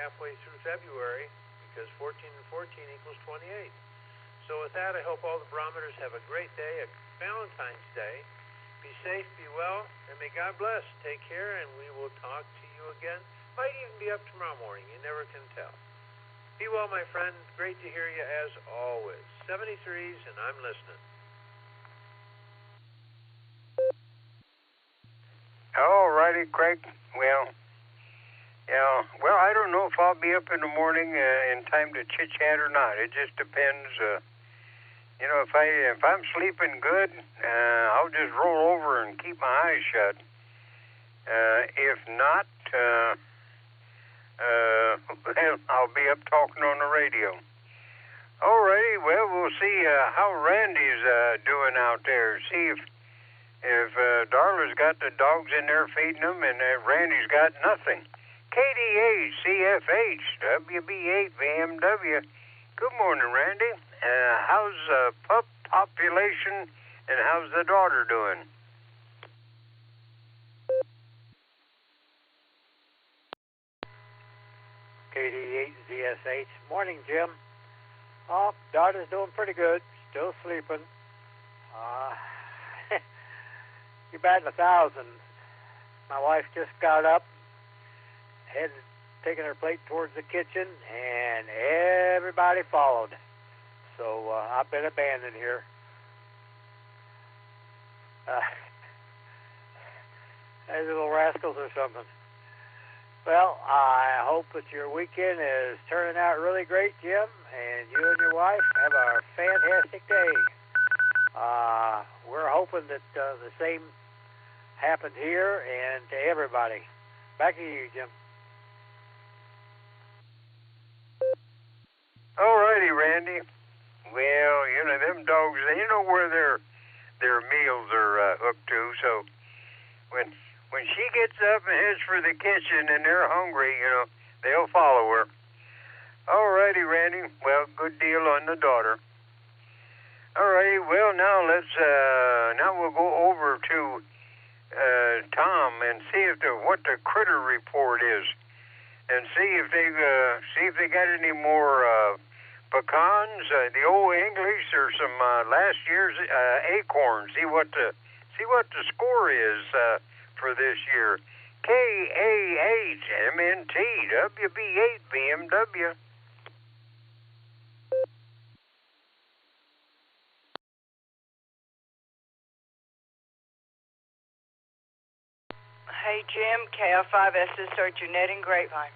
halfway through February, because 14 and 14 equals 28. So with that, I hope all the barometers have a great day, a Valentine's Day. Be safe, be well, and may God bless. Take care, and we will talk to you again. Might even be up tomorrow morning. You never can tell. Be well, my friend. Great to hear you as always. 73s, and I'm listening. All righty, Craig. Well, I don't know if I'll be up in the morning in time to chit-chat or not. It just depends. If I'm sleeping good, I'll just roll over and keep my eyes shut. If not, I'll be up talking on the radio. All righty. Well, we'll see how Randy's doing out there. See if Darla's got the dogs in there feeding them, and Randy's got nothing. KDA, CFH, WB8, VMW. Good morning, Randy. How's the pup population, and how's the daughter doing? KD8 ZSH. Morning, Jim. Oh, daughter's doing pretty good. Still sleeping. You're batting 1,000. My wife just got up, taking her plate towards the kitchen, and everybody followed. So I've been abandoned here. Those little rascals or something. Well, I hope that your weekend is turning out really great, Jim, and you and your wife have a fantastic day. We're hoping that the same happens here and to everybody. Back to you, Jim. All righty, Randy. Well, them dogs, they know where their meals are hooked to, so when she gets up and heads for the kitchen and they're hungry, they'll follow her. All righty, Randy. Well, good deal on the daughter. All righty. Well, now we'll go over to Tom and see what the critter report is, and see if they got any more pecans, the old English, or some last year's acorns. See what the score is for this year. KAHMNT WB8 BMW. Hey, Jim, KL5 SSR Jeanette and Grapevine.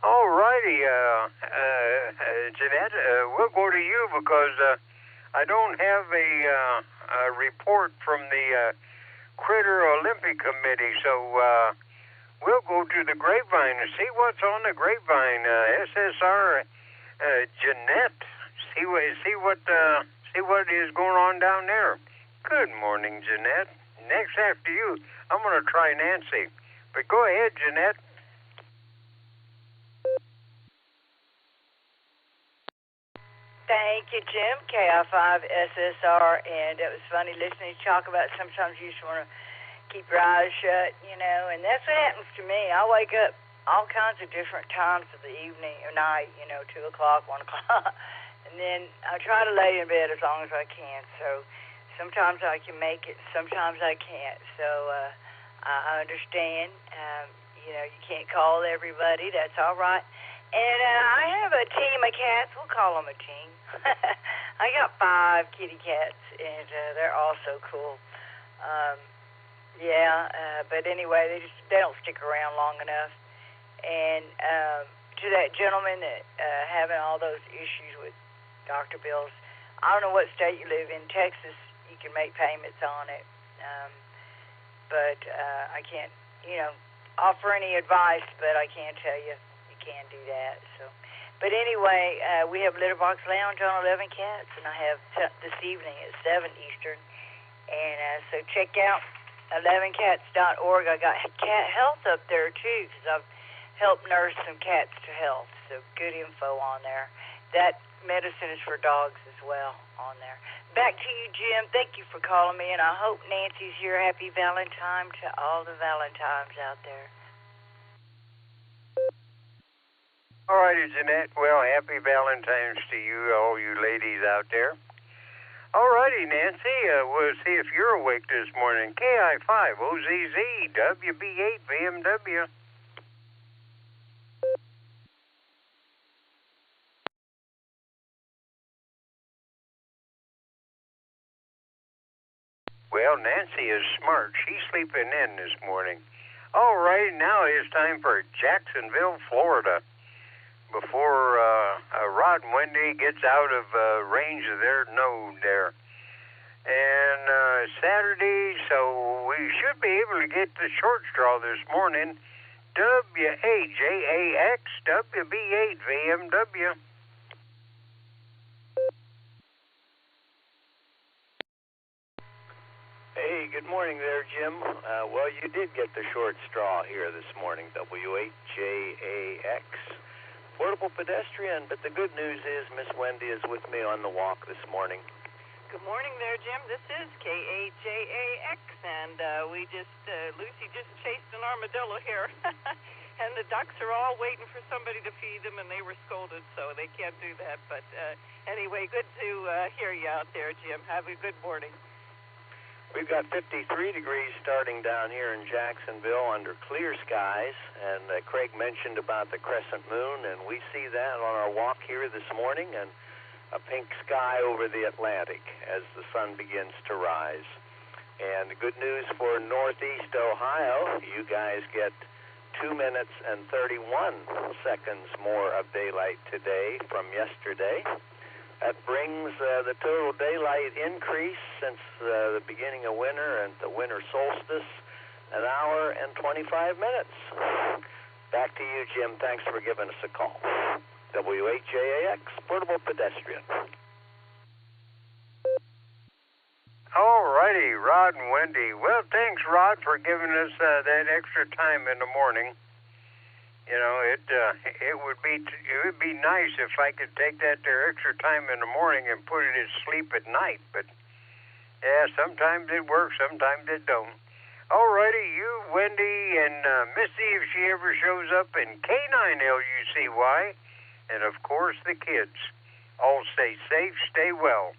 All righty, Jeanette, we'll go to you because I don't have a report from the Critter Olympic Committee, so we'll go to the Grapevine and see what's on the Grapevine. SSR Jeanette, see what is going on down there. Good morning, Jeanette. Next after you, I'm going to try Nancy. But go ahead, Jeanette. Thank you, Jim. KI5 SSR, and it was funny listening to you talk about sometimes you just want to keep your eyes shut, and that's what happens to me. I wake up all kinds of different times of the evening or night, 2 o'clock, 1 o'clock, and then I try to lay in bed as long as I can. So sometimes I can make it, sometimes I can't. So I understand. You can't call everybody. That's all right. And I have a team of cats. We'll call them a team. I got 5 kitty cats, and they're all so cool. But anyway, they don't stick around long enough. And to that gentleman that having all those issues with doctor bills, I don't know what state you live in. Texas, you can make payments on it. But I can't, offer any advice, but I can tell you can do that. So, but anyway, we have Litterbox Lounge on 11 Cats, and I have this evening at 7 Eastern. And so check out 11cats.org. I got cat health up there too, because I've helped nurse some cats to health. So good info on there. That medicine is for dogs as well on there. Back to you, Jim. Thank you for calling me, and I hope Nancy's here. Happy Valentine to all the Valentines out there. All righty, Jeanette. Well, happy Valentine's to you, all you ladies out there. All righty, Nancy. We'll see if you're awake this morning. KI5 OZZ WB8 VMW. Well, Nancy is smart. She's sleeping in this morning. All right, now it's time for Jacksonville, Florida. Before Rod and Wendy gets out of range of their node there. And Saturday, so we should be able to get the short straw this morning. WAJAX WB8 VMW. Hey, good morning there, Jim. Well, you did get the short straw here this morning, W8JAX. Portable pedestrian, but the good news is Miss Wendy is with me on the walk this morning. Good morning there, Jim. This is KAJAX, and Lucy just chased an armadillo here. And the ducks are all waiting for somebody to feed them, and they were scolded, so they can't do that. But anyway, good to hear you out there, Jim. Have a good morning. We've got 53 degrees starting down here in Jacksonville under clear skies, and Craig mentioned about the crescent moon, and we see that on our walk here this morning, and a pink sky over the Atlantic as the sun begins to rise. And good news for Northeast Ohio, you guys get 2 minutes and 31 seconds more of daylight today from yesterday. That brings the total daylight increase since the beginning of winter and the winter solstice, 1 hour and 25 minutes. Back to you, Jim. Thanks for giving us a call. W8JAX, Portable Pedestrian. All righty, Rod and Wendy. Well, thanks, Rod, for giving us that extra time in the morning. You know, it would be nice if I could take that there extra time in the morning and put it to sleep at night. But yeah, sometimes it works, sometimes it don't. All righty, you, Wendy, and Missy, if she ever shows up, and K9LUCY, and of course the kids. All stay safe, stay well.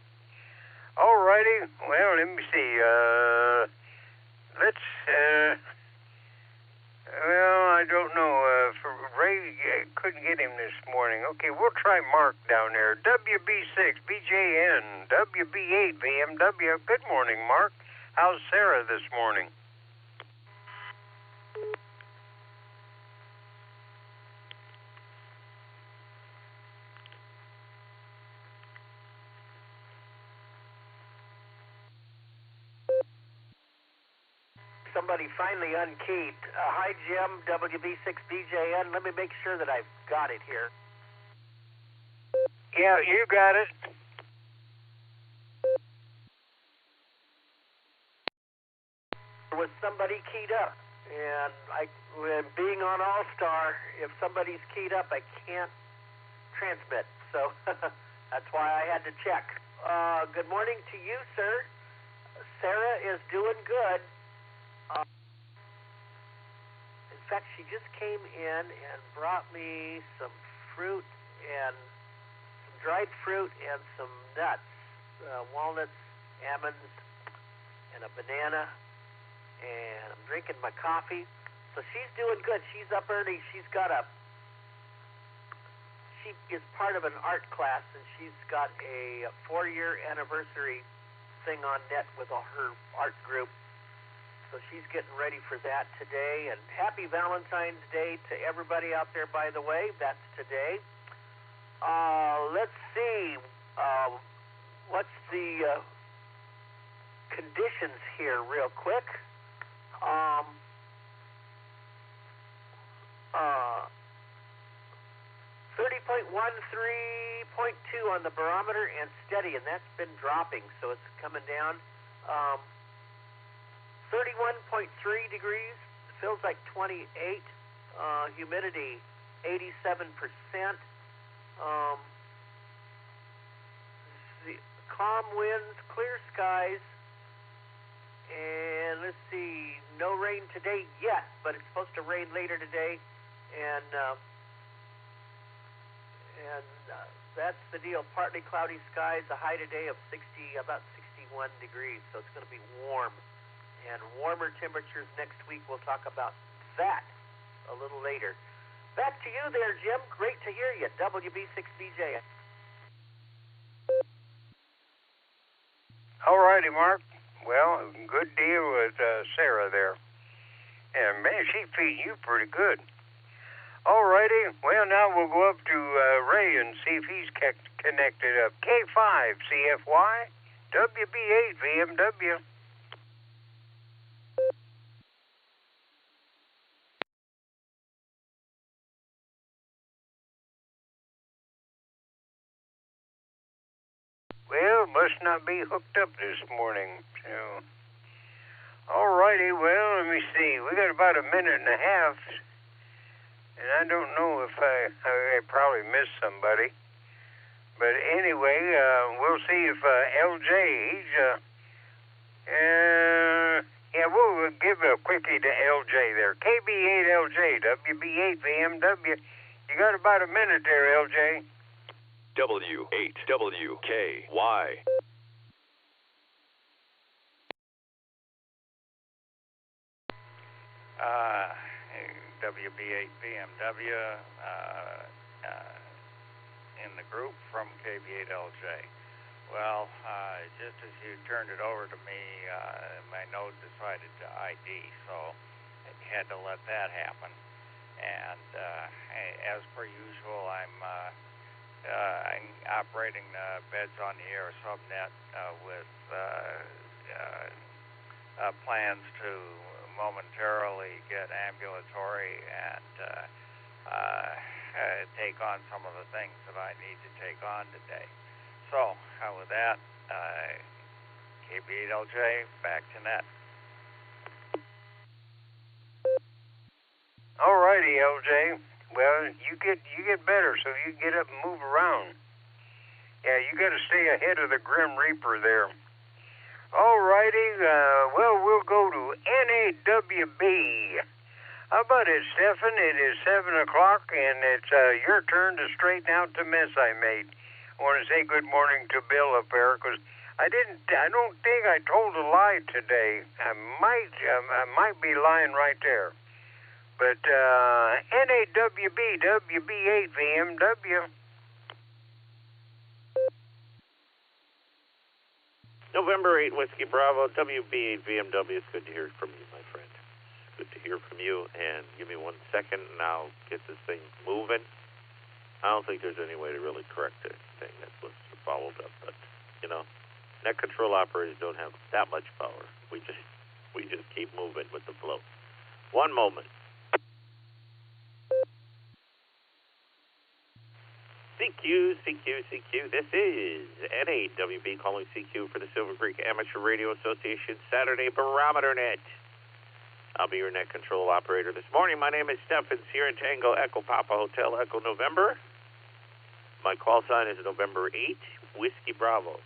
All righty. Well, let me see. I don't know. For Ray, couldn't get him this morning. Okay, we'll try Mark down there. WB6, BJN, WB8, VMW. Good morning, Mark. How's Sarah this morning? Somebody finally unkeyed. Hi, Jim, WB6BJN. Let me make sure that I've got it here. Yeah, you got it. There was somebody keyed up, and being on Allstar, if somebody's keyed up, I can't transmit. So that's why I had to check. Good morning to you, sir. Sarah is doing good. In fact, she just came in and brought me some fruit and some dried fruit and some nuts, walnuts, almonds, and a banana. And I'm drinking my coffee. So she's doing good. She's up early. She is part of an art class, and she's got a 4-year anniversary thing on net with her art group. So she's getting ready for that today. And happy Valentine's Day to everybody out there, by the way. That's today. Let's see. What's the conditions here real quick? 30.13.2 on the barometer and steady, and that's been dropping, so it's coming down. 31.3 degrees, feels like 28, humidity 87%, calm winds, clear skies, and let's see, no rain today yet, but it's supposed to rain later today, and And that's the deal. Partly cloudy skies, a high today of about 61 degrees, so it's going to be warm. And warmer temperatures next week. We'll talk about that a little later. Back to you there, Jim. Great to hear you. WB6BJ. All righty, Mark. Well, good deal with Sarah there. And, man, she feeding you pretty good. All righty. Well, now we'll go up to Ray and see if he's connected up. K5 CFY, WB8 VMW. Well, must not be hooked up this morning. So, all righty. Well, let me see. We got about a minute and a half, and I don't know if I probably missed somebody. But anyway, we'll see if LJ, yeah, we'll give a quickie to LJ there. KB8LJ, WB8 VMW. You got about a minute there, LJ. W8WKY. WB8 BMW in the group from KB8LJ. Well, just as you turned it over to me, my node decided to ID, so I had to let that happen. And as per usual, I'm operating beds on the air subnet with plans to momentarily get ambulatory and take on some of the things that I need to take on today. So, with that, KB8LJ, back to net. All righty, LJ. Well, you get better, so you get up and move around. Yeah, you got to stay ahead of the Grim Reaper there. All righty. Well, we'll go to NAWB. How about it, Stefan? It is 7 o'clock, and it's your turn to straighten out the mess I made. I want to say good morning to Bill up there, because I don't think I told a lie today. I might be lying right there. But NAWB, WB8 VMW. November 8, Whiskey Bravo, WB8 VMW. It's good to hear from you, my friend. Good to hear from you. And give me 1 second, and I'll get this thing moving. I don't think there's any way to really correct anything that was followed up. But, you know, net control operators don't have that much power. We just keep moving with the flow. 1 moment. CQ. This is NAWB calling CQ for the Silvercreek Amateur Radio Association Saturday Barometer Net. I'll be your net control operator this morning. My name is Stefan, Sierra Tango, Echo Papa Hotel, Echo November. My call sign is November 8, Whiskey Bravo.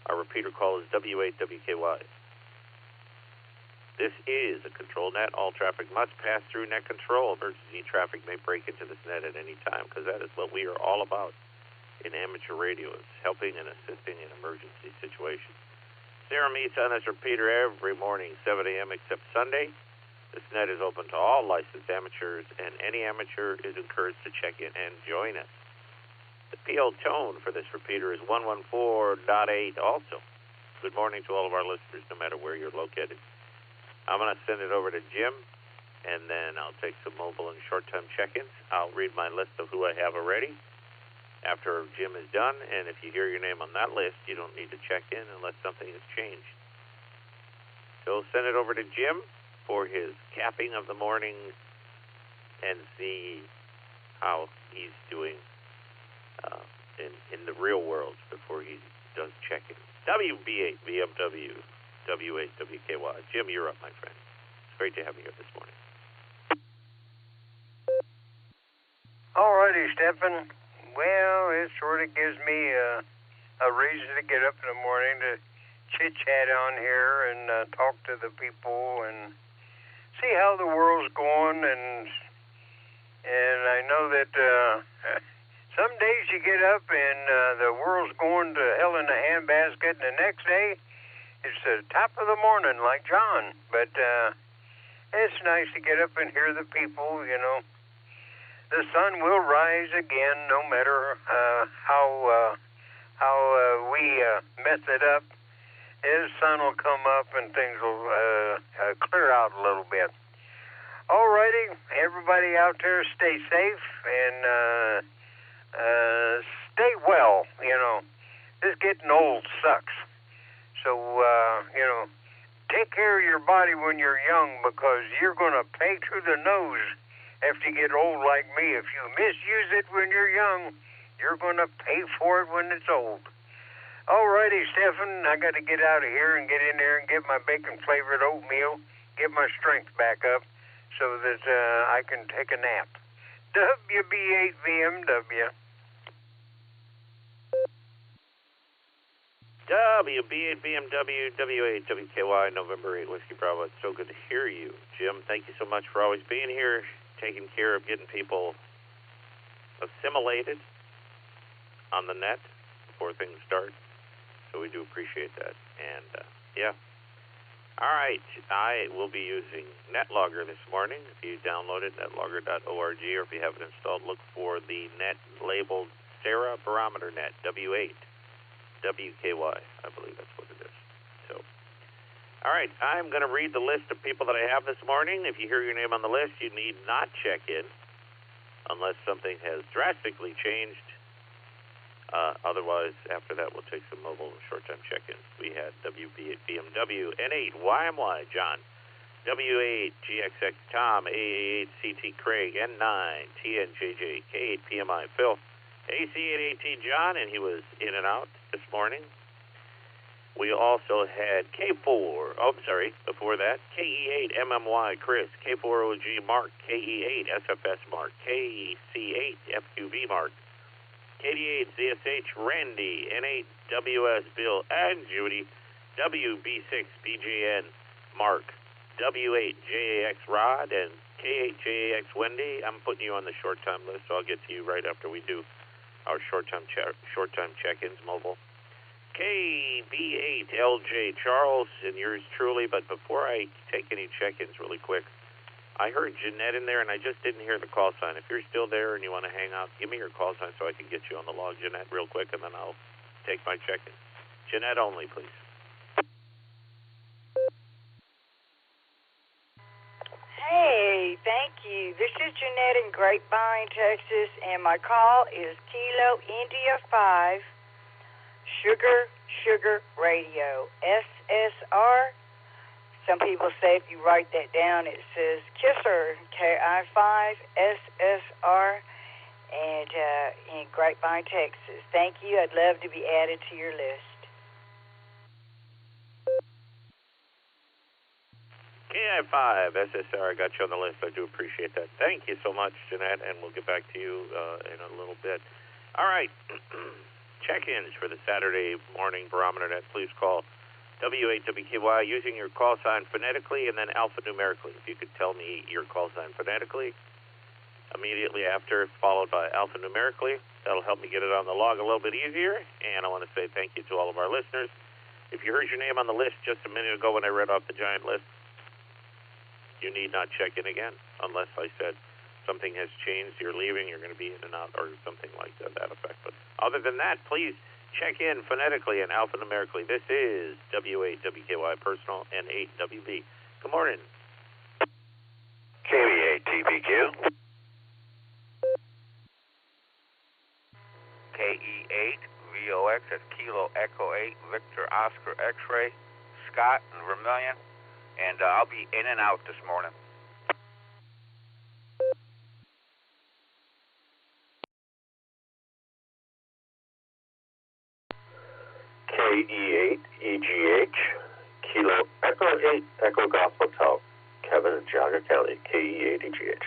Our repeater call is W8WKY. This is a control net. All traffic must pass through net control. Emergency traffic may break into this net at any time, because that is what we are all about in amateur radio, is helping and assisting in emergency situations. Sarah meets on this repeater every morning, 7 a.m. except Sunday. This net is open to all licensed amateurs, and any amateur is encouraged to check in and join us. The PL tone for this repeater is 114.8 also. Good morning to all of our listeners, no matter where you're located. I'm going to send it over to Jim, and then I'll take some mobile and short-time check-ins. I'll read my list of who I have already after Jim is done, and if you hear your name on that list, you don't need to check in unless something has changed. So send it over to Jim for his capping of the morning and see how he's doing in the real world before he does check-in. WB8 BMW. W8WKY. Jim, you're up, my friend. It's great to have you here this morning. All righty, Stefan. Well, it sort of gives me a reason to get up in the morning to chit-chat on here and talk to the people and see how the world's going. And I know that Some days you get up and the world's going to hell in a handbasket, and the next day it's the top of the morning like John. But it's nice to get up and hear the people, you know. The sun will rise again no matter how we mess it up. The sun will come up and things will clear out a little bit. Alrighty, everybody out there, stay safe and stay well. You know, this getting old sucks. So, you know, take care of your body when you're young, because you're going to pay through the nose after you get old like me. If you misuse it when you're young, you're going to pay for it when it's old. Alrighty, Stephen, I got to get out of here and get in there and get my bacon-flavored oatmeal, get my strength back up so that I can take a nap. WB8VMW. WB8BMW, W8WKY, November 8, Whiskey Bravo. It's so good to hear you. Jim, thank you so much for always being here, taking care of getting people assimilated on the net before things start. So we do appreciate that. And, yeah. All right. I will be using NetLogger this morning. If you download it, netlogger.org, or if you have it installed, look for the net labeled Sarah Barometer Net, W8. WKY, I believe that's what it is. So, all right, I'm going to read the list of people that I have this morning. If you hear your name on the list, you need not check in unless something has drastically changed. Otherwise, after that, we'll take some mobile short-time check-ins. We had WB8 BMW, N8 YMY John, W8 GXX Tom, AA8 CT Craig, N9 TNJJ, K8 PMI Phil, AC8AT John, and he was in and out this morning. We also had before that, KE8 MMY Chris, K4OG Mark, KE8 SFS Mark, KC8 FQV Mark, KD8 ZSH Randy, N8 WS Bill and Judy, WB6 BJN Mark, W8 JAX Rod, and K8 JAX Wendy. I'm putting you on the short time list, so I'll get to you right after we do our short-time check-ins mobile. KB8 LJ Charles, and yours truly. But before I take any check-ins really quick, I heard Jeanette in there, and I just didn't hear the call sign. If you're still there and you want to hang out, give me your call sign so I can get you on the log, Jeanette, real quick, and then I'll take my check-in. Jeanette only, please. Hey, thank you. This is Jeanette in Grapevine, Texas, and my call is Kilo India 5 Sugar Radio, SSR. Some people say if you write that down, it says Kisser, KI5 SSR, and in Grapevine, Texas. Thank you. I'd love to be added to your list. KI5 SSR, I got you on the list. I do appreciate that. Thank you so much, Jeanette, and we'll get back to you in a little bit. All right. Check-ins for the Saturday morning Barometer Net. Please call W8WKY using your call sign phonetically and then alphanumerically. If you could tell me your call sign phonetically immediately after, followed by alphanumerically, that'll help me get it on the log a little bit easier. And I want to say thank you to all of our listeners. If you heard your name on the list just a minute ago when I read off the giant list, you need not check in again unless I said something has changed, you're leaving, you're going to be in and out, or something like that effect. But other than that, please check in phonetically and alphanumerically. This is W8WKY Personal and 8WB. Good morning. KV8TBQ. KE8 VOX, that's Kilo Echo 8 Victor Oscar X-Ray, Scott and Vermilion, and I'll be in and out this morning. KE8 EGH, Kilo Echo 8 Echo Golf Hotel, Kevin in Geauga County, KE8 EGH.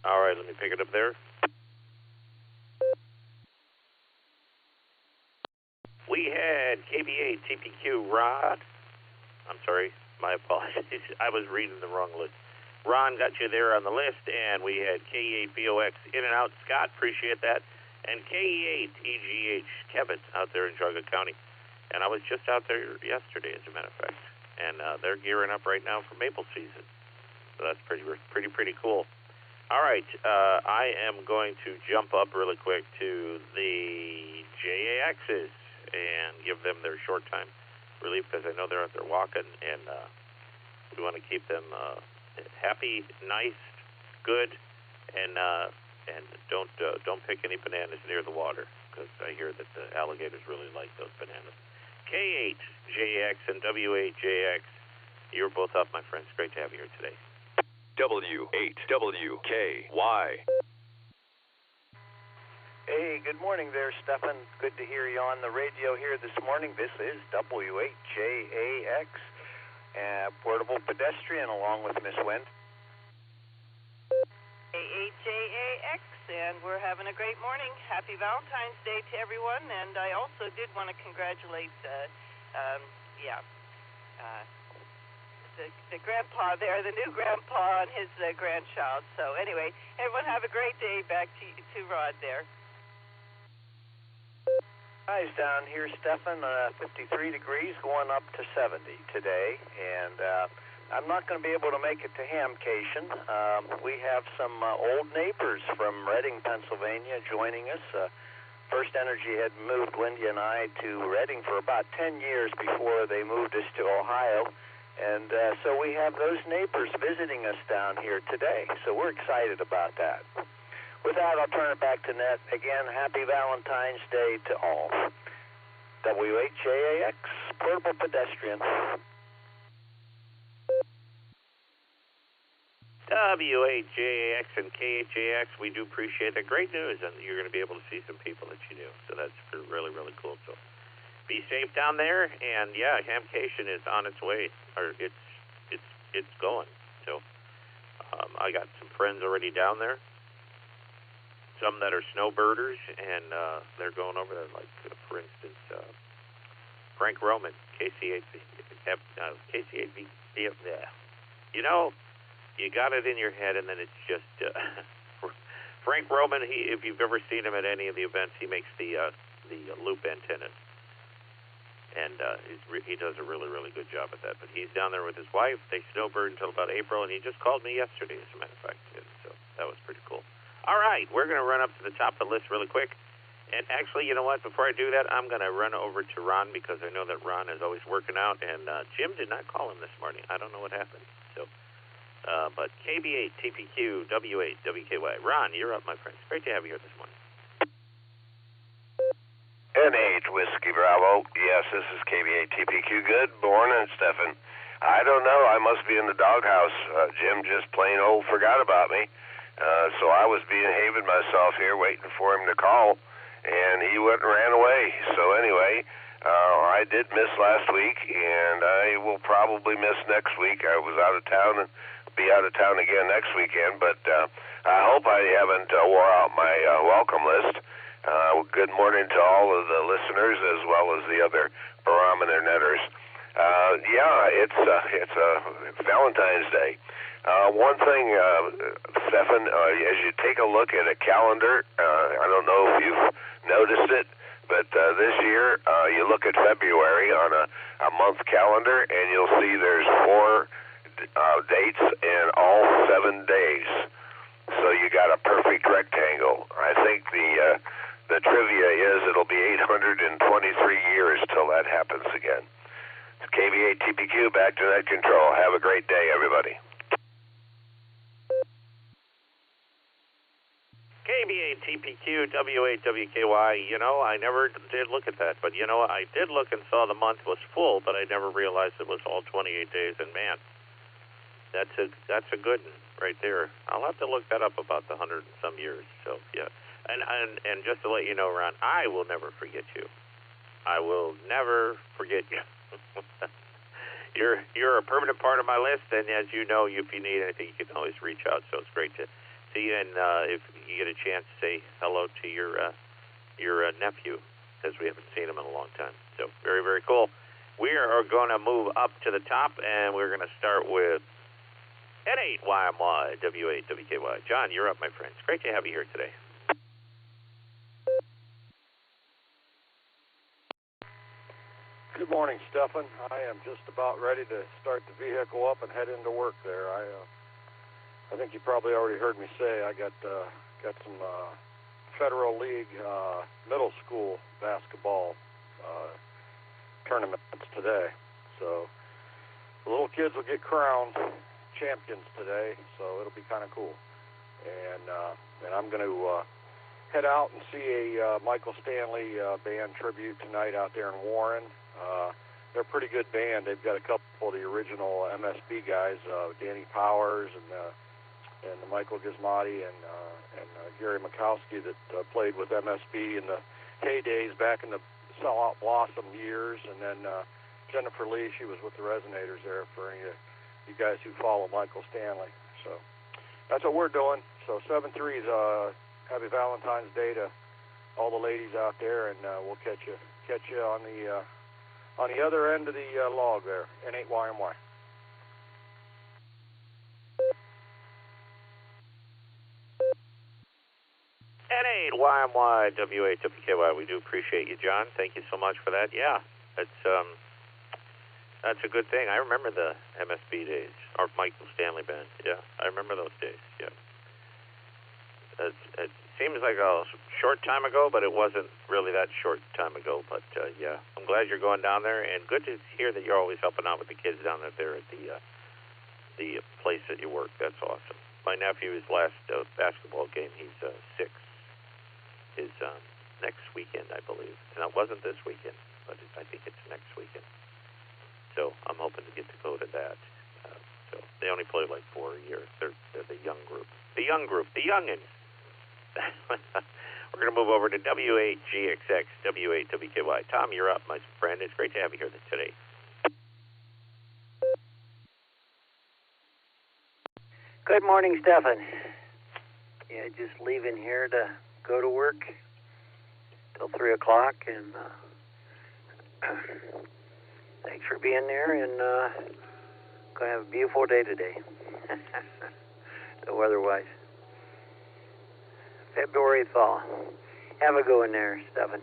All right, let me pick it up there. we had KBA TPQ Rod. I'm sorry, my apologies. I was reading the wrong list. Ron got you there on the list, and we had K8BOX In and Out. Scott, appreciate that. And K8EGH Kevin out there in Geauga County. And I was just out there yesterday, as a matter of fact. And they're gearing up right now for maple season. So that's pretty cool. All right, I am going to jump up really quick to the JAXs and give them their short time relief because I know they're out there walking, and we want to keep them happy, nice, good, and don't pick any bananas near the water because I hear that the alligators really like those bananas. K8JX and W8JX, you're both up, my friends. Great to have you here today. W8WKY. Hey, good morning there, Stefan. Good to hear you on the radio here this morning. This is W8JAX, portable pedestrian, along with Miss Wendt. AHJAX, and we're having a great morning. Happy Valentine's Day to everyone, and I also did want to congratulate, the grandpa there, the new grandpa, and his grandchild. So anyway, everyone have a great day. Back to Rod there. Highs down here, Stefan, 53 degrees, going up to 70 today, and I'm not going to be able to make it to Hamcation. We have some old neighbors from Reading, Pennsylvania, joining us. First Energy had moved Wendy and I to Reading for about 10 years before they moved us to Ohio. And so we have those neighbors visiting us down here today. So we're excited about that. With that, I'll turn it back to Net. Again, happy Valentine's Day to all. WHAAX, portable pedestrian. WHJAX and KHJX, we do appreciate the great news, and you're going to be able to see some people that you knew. So that's really, really cool. So be safe down there, and yeah, Hamcation is on its way, or it's going. So I got some friends already down there, some that are snowbirders, and they're going over there. Like for instance, Frank Roman, KC8V. You know, you got it in your head, and then it's just Frank Roman. If you've ever seen him at any of the events, he makes the loop antennas. And he does a really, really good job at that. But he's down there with his wife. They snowbird until about April, and he just called me yesterday, as a matter of fact. And so that was pretty cool. All right, we're going to run up to the top of the list really quick. And actually, you know what? Before I do that, I'm going to run over to Ron because I know that Ron is always working out. And Jim did not call him this morning. I don't know what happened. So, but KB8, TPQ, W8, WKY. Ron, you're up, my friend. It's great to have you here this morning. NH Whiskey Bravo. Yes, this is KBA TPQ. Good morning, Stefan. I don't know. I must be in the doghouse. Jim just plain old forgot about me. So I was behaving myself here, waiting for him to call, and he went and ran away. So anyway, I did miss last week, and I will probably miss next week. I was out of town and be out of town again next weekend, but I hope I haven't wore out my welcome list. Good morning to all of the listeners as well as the other Barometer Netters. It's Valentine's Day. One thing, Stefan, as you take a look at a calendar, I don't know if you've noticed it, but this year you look at February on a month calendar, and you'll see there's 4 dates in all 7 days. So you got a perfect rectangle. I think the trivia is it'll be 823 years till that happens again. It's KVA TPQ, back to Net Control. Have a great day, everybody. KBA TPQ, W8, WKY. You know, I never did look at that, but you know, I did look and saw the month was full, but I never realized it was all 28 days, and man, that's a good one right there. I'll have to look that up about the 100 and some years. So yeah. And just to let you know, Ron, I will never forget you. I will never forget you. You're a permanent part of my list, and as you know, if you need anything, you can always reach out. So it's great to see you, and if you get a chance, say hello to your nephew. because we haven't seen them in a long time. So very, very cool. We are going to move up to the top, and we're going to start with N8YMY, W8WKY. John, you're up, my friend. It's great to have you here today. Good morning, Stefan. I am just about ready to start the vehicle up and head into work there. I think you probably already heard me say I got some Federal League middle school basketball tournaments today. So the little kids will get crowned champions today, so it'll be kind of cool. And I'm going to head out and see a Michael Stanley band tribute tonight out there in Warren. They're a pretty good band. They've got a couple of the original MSB guys, Danny Powers and the Michael Gizmotti and Gary Mikowski that played with MSB in the heydays back in the Sellout Blossom years. And then Jennifer Lee, she was with the Resonators there for any of you guys who follow Michael Stanley. So that's what we're doing. So 7-3's happy Valentine's Day to all the ladies out there, and we'll catch you on the other end of the log there, N8YMY. N8YMY, W8WKY. We do appreciate you, John. Thank you so much for that. Yeah, that's a good thing. I remember the MSB days, or Michael Stanley Band. Yeah, I remember those days. Yeah. It seems like a short time ago, but it wasn't really that short time ago. But yeah, I'm glad you're going down there, and good to hear that you're always helping out with the kids down there at the place that you work. That's awesome. My nephew, his last basketball game, he's 6, is next weekend, I believe. And it wasn't this weekend, but I think it's next weekend. So I'm hoping to get to go to that. So they only play like 4 a year. They're the young group. The youngins. We're going to move over to W8GXX, W8WKY. Tom, you're up, my friend. It's great to have you here today. Good morning, Stefan. Yeah, just leaving here to go to work till 3 o'clock, and thanks for being there, and going to have a beautiful day today, the weather-wise. February thaw. Have a go in there, Stefan.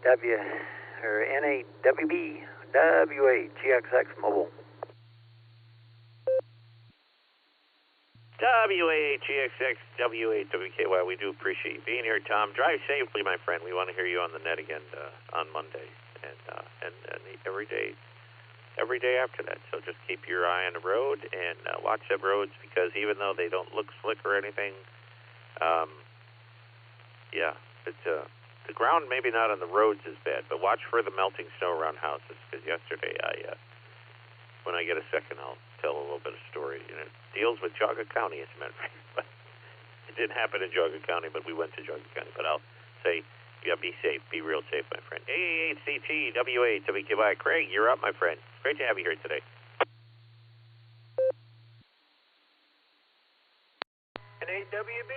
N8WB, W8GXX Mobile. W8GXX, W8WKY. We do appreciate you being here, Tom. Drive safely, my friend. We want to hear you on the net again on Monday and every day after that. So just keep your eye on the road and watch the roads, because even though they don't look slick or anything, yeah, it's the ground maybe not on the roads is bad, but watch for the melting snow around houses, because yesterday when I get a second, I'll tell a little bit of story. And it deals with Geauga County, as a matter of fact. But it didn't happen in Geauga County, but we went to Geauga County. But I'll say, yeah, be safe. Be real safe, my friend. A8CT, W8WKY. Craig, you're up, my friend. Great to have you here today. N8WB,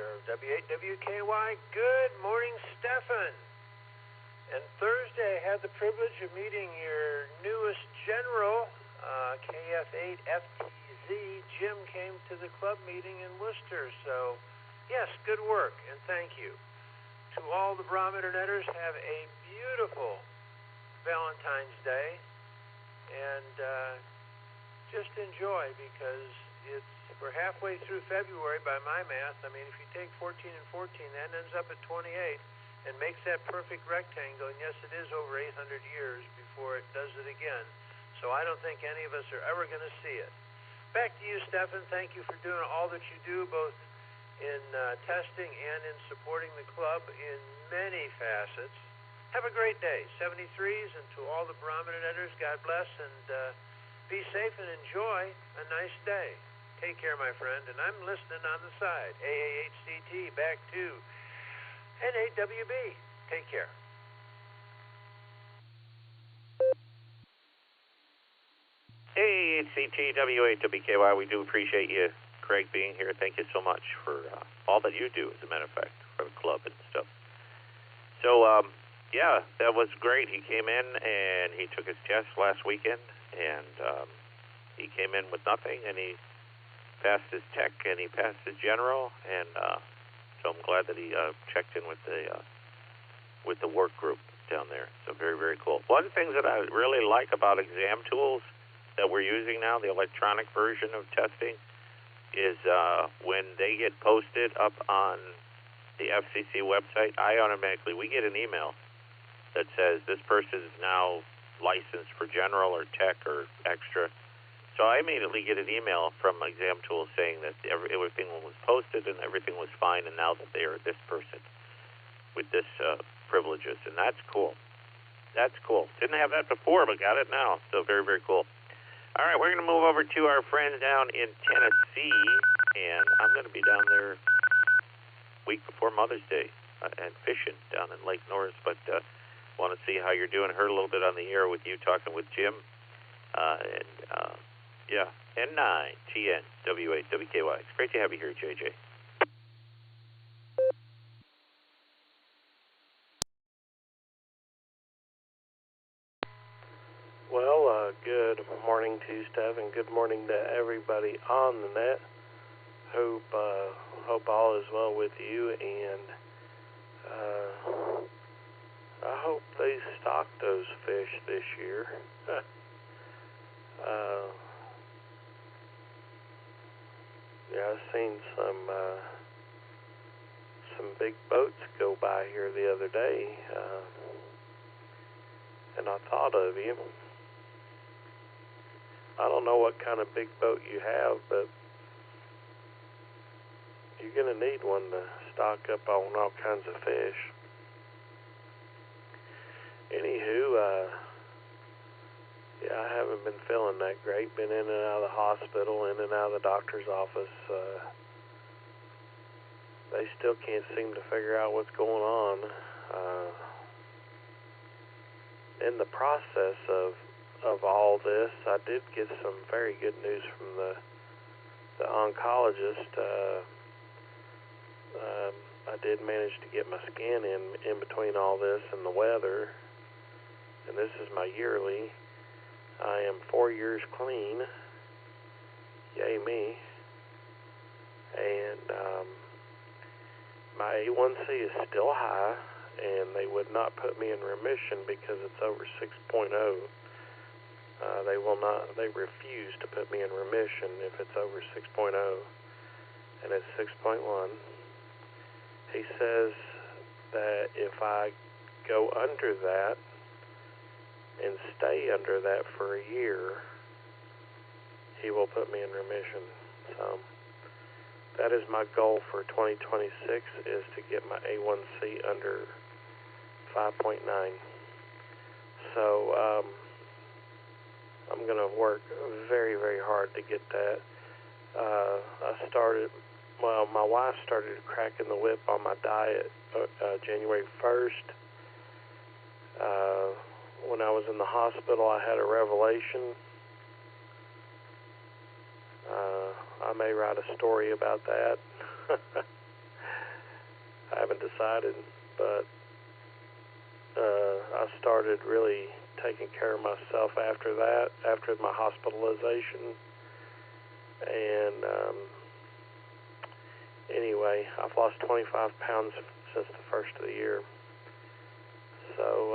or W8WKY. Good morning, Stefan. And Thursday, I had the privilege of meeting your newest general, KF8FTZ. Jim came to the club meeting in Worcester. So, yes, good work, and thank you. To all the Barometer Netters, have a beautiful Valentine's Day, and just enjoy, because we're halfway through February by my math. I mean, if you take 14 and 14, that ends up at 28. And makes that perfect rectangle, and yes, it is over 800 years before it does it again. So I don't think any of us are ever going to see it. Back to you, Stefan. Thank you for doing all that you do, both in testing and in supporting the club in many facets. Have a great day. 73s, and to all the Barometer Netters, God bless, and be safe and enjoy a nice day. Take care, my friend, and I'm listening on the side. AAHCT, back to N8WB. Take care. Hey, it's CTW8WKY. We do appreciate you, Craig, being here. Thank you so much for all that you do, as a matter of fact, for the club and stuff. So, yeah, that was great. He came in and he took his test last weekend, and he came in with nothing, and he passed his tech, and he passed his general, and so I'm glad that he checked in with the work group down there. So very, very cool. One of the things that I really like about exam tools that we're using now, the electronic version of testing, is when they get posted up on the FCC website, we get an email that says this person is now licensed for general or tech or extra. So I immediately get an email from Exam Tools saying that everything was posted and everything was fine, and now that they are this person with this privileges, and that's cool. That's cool. Didn't have that before, but got it now. So very, very cool. All right, we're going to move over to our friends down in Tennessee, and I'm going to be down there week before Mother's Day and fishing down in Lake Norris, but want to see how you're doing. Heard a little bit on the air with you talking with Jim, yeah, N9, TN, W8, WKY. It's great to have you here, JJ. Well, good morning to you, Steph, and good morning to everybody on the net. Hope all is well with you, and I hope they stock those fish this year. Yeah, I've seen some big boats go by here the other day, and I thought of you. I don't know what kind of big boat you have, but you're going to need one to stock up on all kinds of fish. Anywho, yeah, I haven't been feeling that great. Been in and out of the hospital, in and out of the doctor's office. They still can't seem to figure out what's going on. In the process of all this, I did get some very good news from the oncologist. I did manage to get my scan in between all this and the weather, and this is my yearly. I am 4 years clean. Yay me. And my A1C is still high, and they would not put me in remission because it's over 6.0. They refuse to put me in remission if it's over 6.0, and it's 6.1. He says that if I go under that and stay under that for a year, he will put me in remission. So that is my goal for 2026, is to get my A1C under 5.9. So I'm going to work very, very hard to get that. My wife started cracking the whip on my diet January 1st. When I was in the hospital, I had a revelation. I may write a story about that. I haven't decided, but I started really taking care of myself after that, after my hospitalization. And anyway, I've lost 25 pounds since the first of the year. So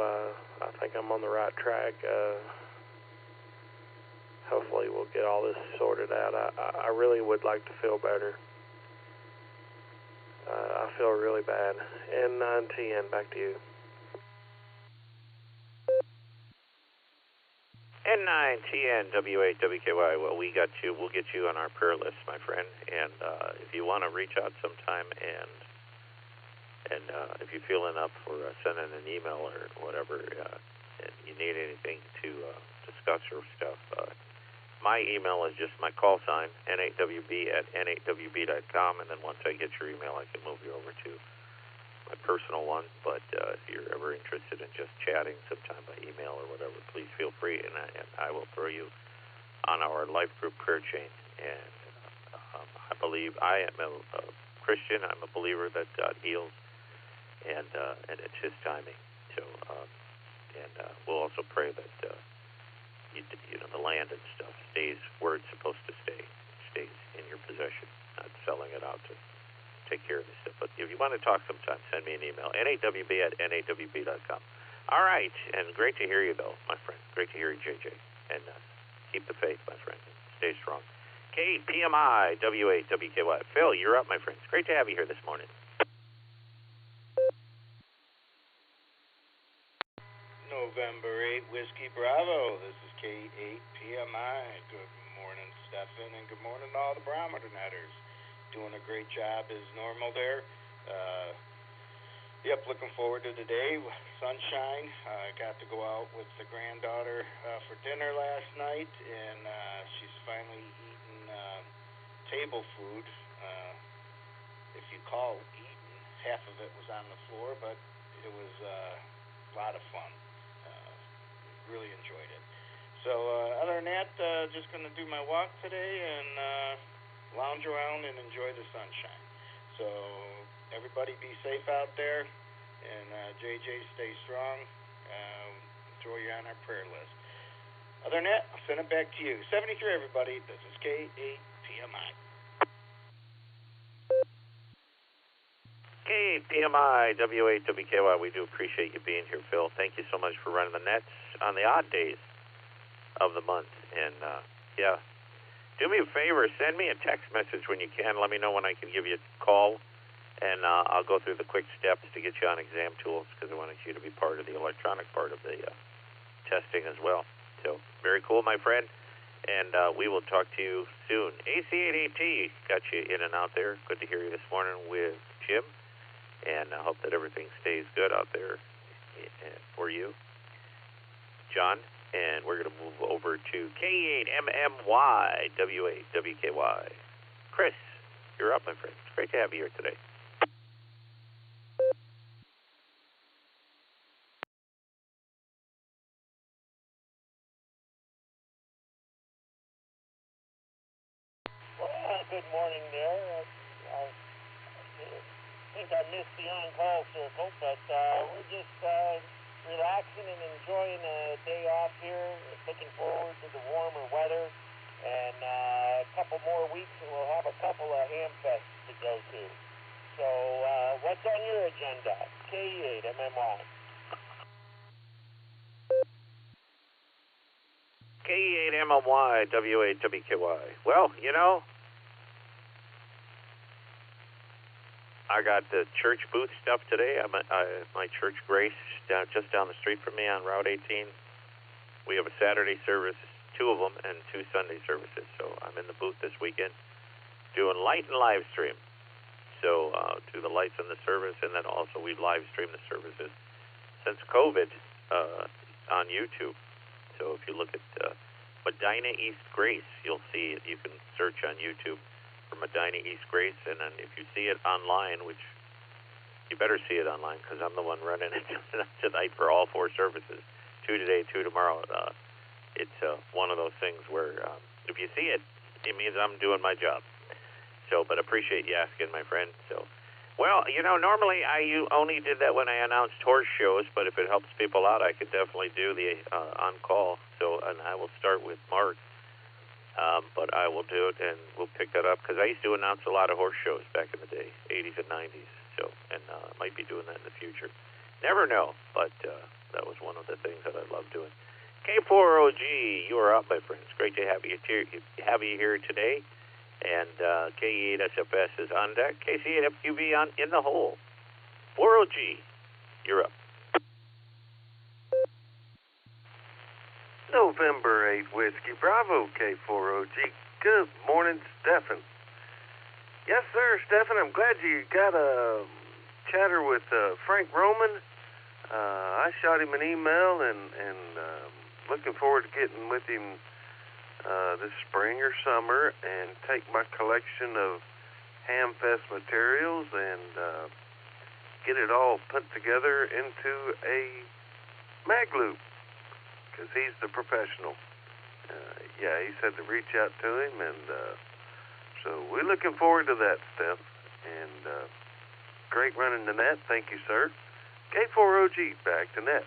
I think I'm on the right track. Hopefully we'll get all this sorted out. I really would like to feel better. I feel really bad. N9TN, back to you. N9TN W8 WKY. Well, we got you. We'll get you on our prayer list, my friend. And if you want to reach out sometime, and if you're feeling up for sending an email or whatever, and you need anything to discuss or stuff, my email is just my call sign, NAWB@N8WB.com, and then once I get your email, I can move you over to my personal one. But if you're ever interested in just chatting sometime by email or whatever, please feel free, and I will throw you on our life group prayer chain. And I believe I am a Christian. I'm a believer that God heals, and it's his timing. So, we'll also pray that the land and stuff stays where it's supposed to stay. It stays in your possession, not selling it out to take care of this stuff. But if you want to talk sometime, send me an email, nawb@nawb.com. All right, and great to hear you, Bill, my friend. Great to hear you, JJ. And keep the faith, my friend. Stay strong. KPMI, W8WKY. Phil, you're up, my friend. It's great to have you here this morning. November 8, Whiskey Bravo. This is K8PMI. Good morning, Stefan, and good morning to all the Barometer Netters. Doing a great job as normal there. Looking forward to today. Sunshine. Got to go out with the granddaughter for dinner last night, and she's finally eaten table food. If you call eaten, half of it was on the floor, but it was a lot of fun. Really enjoyed it. So other than that, just going to do my walk today and lounge around and enjoy the sunshine. So everybody be safe out there, and JJ, stay strong. Throw you on our prayer list. Other than that, I'll send it back to you. 73, everybody. This is K8PMI. KPMI, W8WKY. We do appreciate you being here, Phil. Thank you so much for running the nets on the odd days of the month. And, do me a favor. Send me a text message when you can. Let me know when I can give you a call, and I'll go through the quick steps to get you on exam tools, because I wanted you to be part of the electronic part of the testing as well. So, very cool, my friend. And we will talk to you soon. AC8AT got you in and out there. Good to hear you this morning with Jim. And I hope that everything stays good out there for you, John. And we're going to move over to K8MMY, W8WKY. Chris, you're up, my friend. It's great to have you here today. Well, good morning there. I think I missed the on-call circle, but we're just relaxing and enjoying a day off here, looking forward to the warmer weather, and a couple more weeks and we'll have a couple of ham fests to go to. So what's on your agenda? K8MMY. K8MMY, W8WKY. Well, I got the church booth stuff today. My church, Grace, just down the street from me on Route 18. We have a Saturday service, 2 of them, and 2 Sunday services. So I'm in the booth this weekend doing light and live stream. So do the lights in the service, and then also we live stream the services since COVID on YouTube. So if you look at Medina East Grace, you'll see it. You can search on YouTube for Medina East Grace, and then if you see it online, which you better see it online because I'm the one running it tonight for all 4 services, 2 today, 2 tomorrow. It's one of those things where if you see it, it means I'm doing my job. So, but appreciate you asking, my friend. So, well, normally I only did that when I announced horse shows, but if it helps people out, I could definitely do the on-call. So, and I will start with Mark. But I will do it, and we'll pick that up, because I used to announce a lot of horse shows back in the day, 80s and 90s, so, and I might be doing that in the future. Never know, but that was one of the things that I love doing. K4OG, you are up, my friends. Great to have you here today, and K8SFS is on deck. KC8FQB in the hole. 4OG, you're up. November 8, Whiskey Bravo, K4OG. Good morning, Stefan. Yes, sir, Stefan, I'm glad you got a chatter with Frank Roman. I shot him an email and looking forward to getting with him this spring or summer and take my collection of Hamfest materials and get it all put together into a mag loop, because he's the professional. He said to reach out to him, and so we're looking forward to that stuff. And Great running the net. Thank you, sir. K4OG, back to net.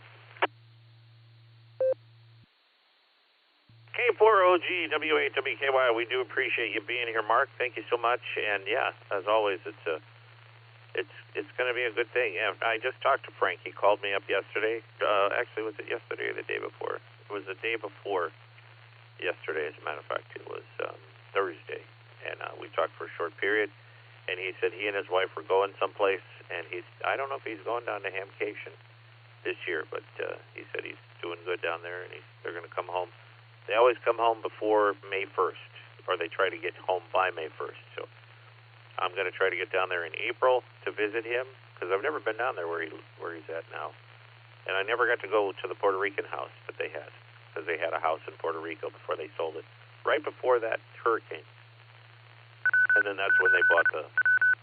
K4OG, W8WKY, we do appreciate you being here, Mark. Thank you so much. And yeah, as always, it's going to be a good thing. Yeah, I just talked to Frank. He called me up yesterday. Actually, was it yesterday or the day before? It was the day before yesterday, as a matter of fact. It was Thursday. And we talked for a short period. And he said he and his wife were going someplace. And I don't know if he's going down to Hamcation this year, but he said he's doing good down there, and they're going to come home. They always come home before May 1st, or they try to get home by May 1st. So I'm going to try to get down there in April to visit him, because I've never been down there where he's at now. And I never got to go to the Puerto Rican house that they had, because they had a house in Puerto Rico before they sold it, right before that hurricane. And then that's when they bought the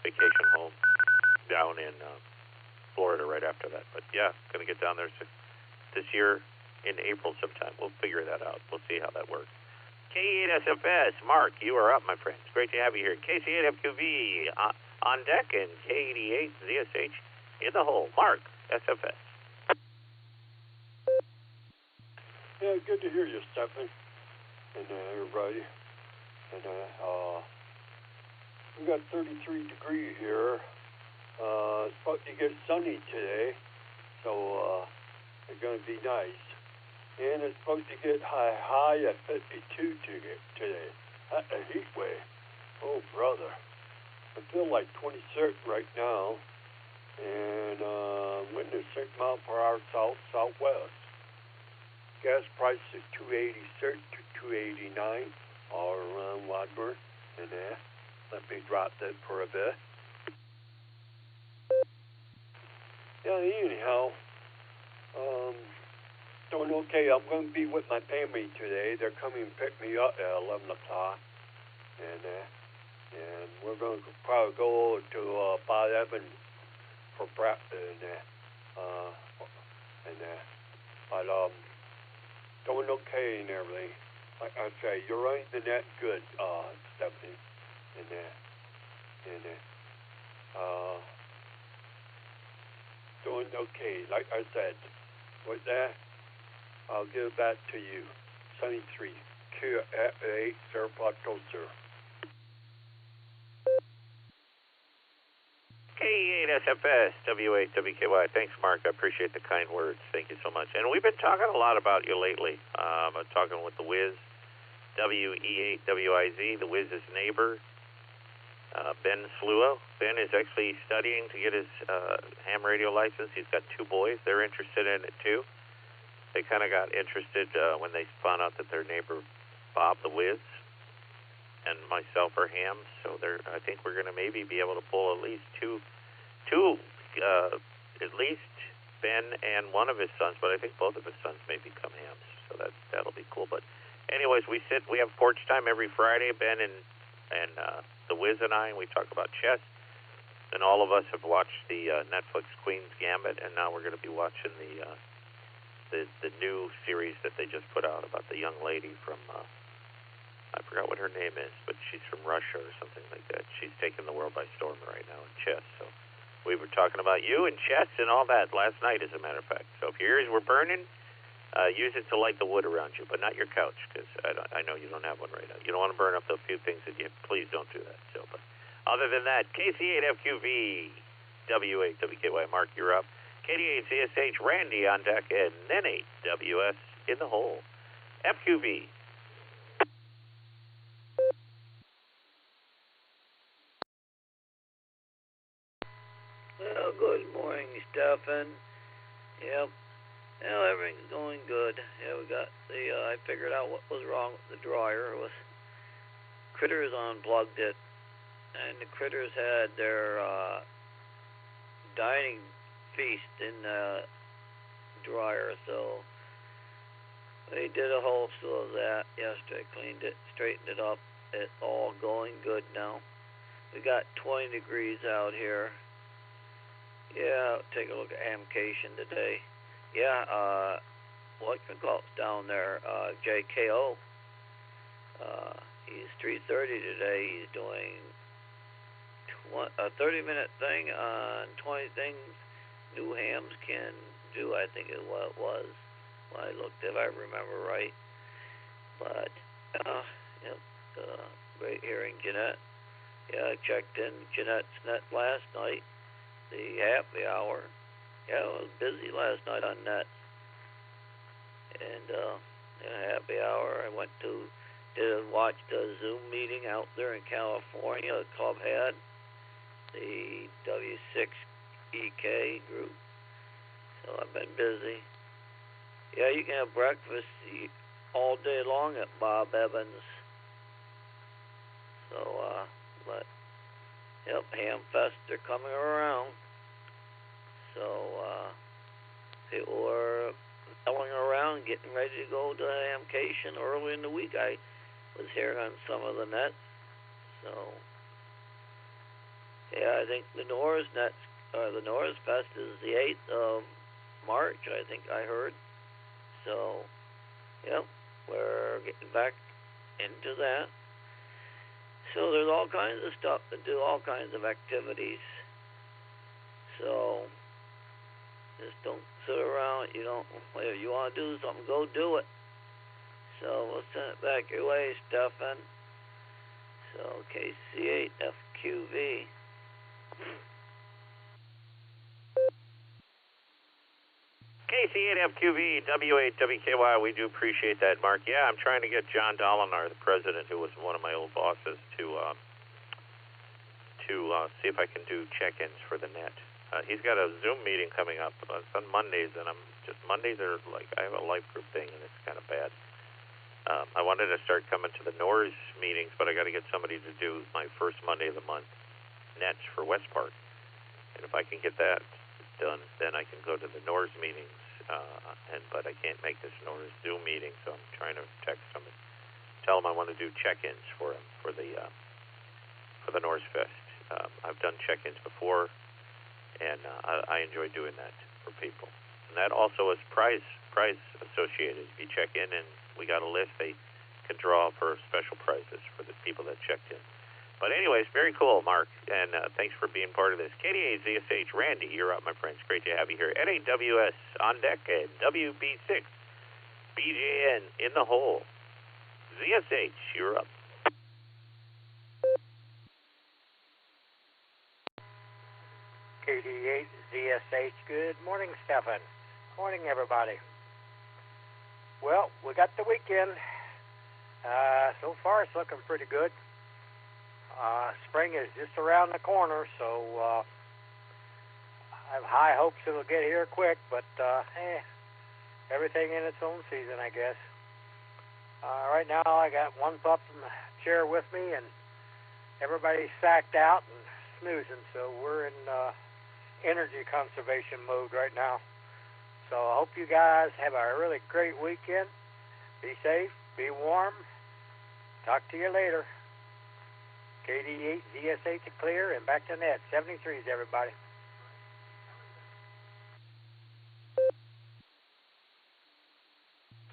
vacation home down in Florida right after that. But yeah, going to get down there this year in April sometime. We'll figure that out. We'll see how that works. K8SFS, Mark, you are up, my friend. It's great to have you here. KC8FQV on deck, and K88ZSH in the hole. Mark, SFS. Yeah, good to hear you, Stephen, and everybody. And we got 33 degrees here. It's supposed to get sunny today, so it's going to be nice. And it's supposed to get high at 52 today. That's a heat wave. Oh, brother. I feel like 26 right now. And wind is 6 miles per hour southwest. Gas price is $2.86 to $2.89 all around Wadburn. And let me drop that for a bit. Yeah, anyhow, doing okay. I'm going to be with my family today. They're coming to pick me up at 11 o'clock. And we're going to probably go to Bob Evans for breakfast. But doing okay and everything. Like I say, you're running the net good, Stephanie. Doing okay. Like I said, with that, I'll give it back to you. 73, Q8, Sir Plateau, sir. K8SFS, W8WKY. Thanks, Mark. I appreciate the kind words. Thank you so much. And we've been talking a lot about you lately. I'm talking with the Wiz, WE8WIZ, the Wiz's neighbor, Ben Sluo. Ben is actually studying to get his ham radio license. He's got 2 boys. They're interested in it, too. They kind of got interested when they found out that their neighbor, Bob the Wiz, and myself are hams. So I think we're going to maybe be able to pull at least two, at least Ben and one of his sons, but I think both of his sons may become hams. So that'll be cool. But anyways, we have porch time every Friday, Ben and the Wiz and I, and we talk about chess. And all of us have watched the Netflix Queen's Gambit, and now we're going to be watching the new series that they just put out about the young lady from, I forgot what her name is, but she's from Russia or something like that. She's taking the world by storm right now in chess. So we were talking about you and chess and all that last night, as a matter of fact. So if your ears were burning, use it to light the wood around you, but not your couch, because I know you don't have one right now. You don't want to burn up the few things that you have. Please don't do that. So, but other than that, KC8FQV, W8WKY, Mark, you're up. KD8CSH, Randy on deck, and then 8WS in the hole. FQV. Well, good morning, Stephen. Yep. Well, everything's going good. Yeah, we got I figured out what was wrong with the dryer. It was critters unplugged it, and the critters had their dining feast in the dryer, so they did a whole slew of that yesterday. Cleaned it, straightened it up. It's all going good now. We got 20 degrees out here. Yeah, take a look at Hamcation today. Yeah, whatchamacallit's down there, JKO. He's 330 today. He's doing a 30-minute thing on 20 things new hams can do, I think is what it was when I looked, if I remember right. But, great hearing Jeanette. Yeah, I checked in Jeanette's net last night, the happy hour. Yeah, it was busy last night on net. And, happy hour, I watched a Zoom meeting out there in California. The club had the W6EK group. So I've been busy. Yeah, you can have breakfast all day long at Bob Evans. So, Ham Fest, they're coming around. So, people are selling around, getting ready to go to Hamcation early in the week. I was hearing on some of the nets. So, yeah, I think the Norris Fest is the 8th of March, I think I heard. So, we're getting back into that. So there's all kinds of stuff to do, all kinds of activities. So just don't sit around. If you want to do something, go do it. So we'll send it back your way, Stefan. So KC8FQV. KC8FQV, W8WKY, we do appreciate that, Mark. Yeah, I'm trying to get John Dolinar, the president, who was one of my old bosses, to see if I can do check-ins for the net. He's got a Zoom meeting coming up. It's on Mondays, and Mondays are like, I have a life group thing, and it's kind of bad. I wanted to start coming to the NORS meetings, but I got to get somebody to do my first Monday of the month nets for West Park. And if I can get that done, then I can go to the NORS meetings, but I can't make this NORS Zoom meeting, so I'm trying to text somebody, tell them I want to do check-ins for him for the NORS Fest. I've done check-ins before, and I enjoy doing that for people. And that also is prize associated. If you check in and we got a list, they can draw for special prizes for the people that checked in. But anyways, very cool, Mark, and thanks for being part of this. KDA ZSH, Randy, you're up, my friends. Great to have you here. NAWS on deck, and WB6, BJN in the hole. ZSH, you're up. KD8 ZSH, good morning, Stefan. Morning, everybody. Well, we got the weekend. So far, it's looking pretty good. Spring is just around the corner, so I have high hopes it'll get here quick, but everything in its own season, I guess. Right now, I got one pup in the chair with me, and everybody's sacked out and snoozing, so we're in energy conservation mode right now. So I hope you guys have a really great weekend. Be safe, be warm. Talk to you later. KD8, ZSH clear, and back to net. 73s, everybody.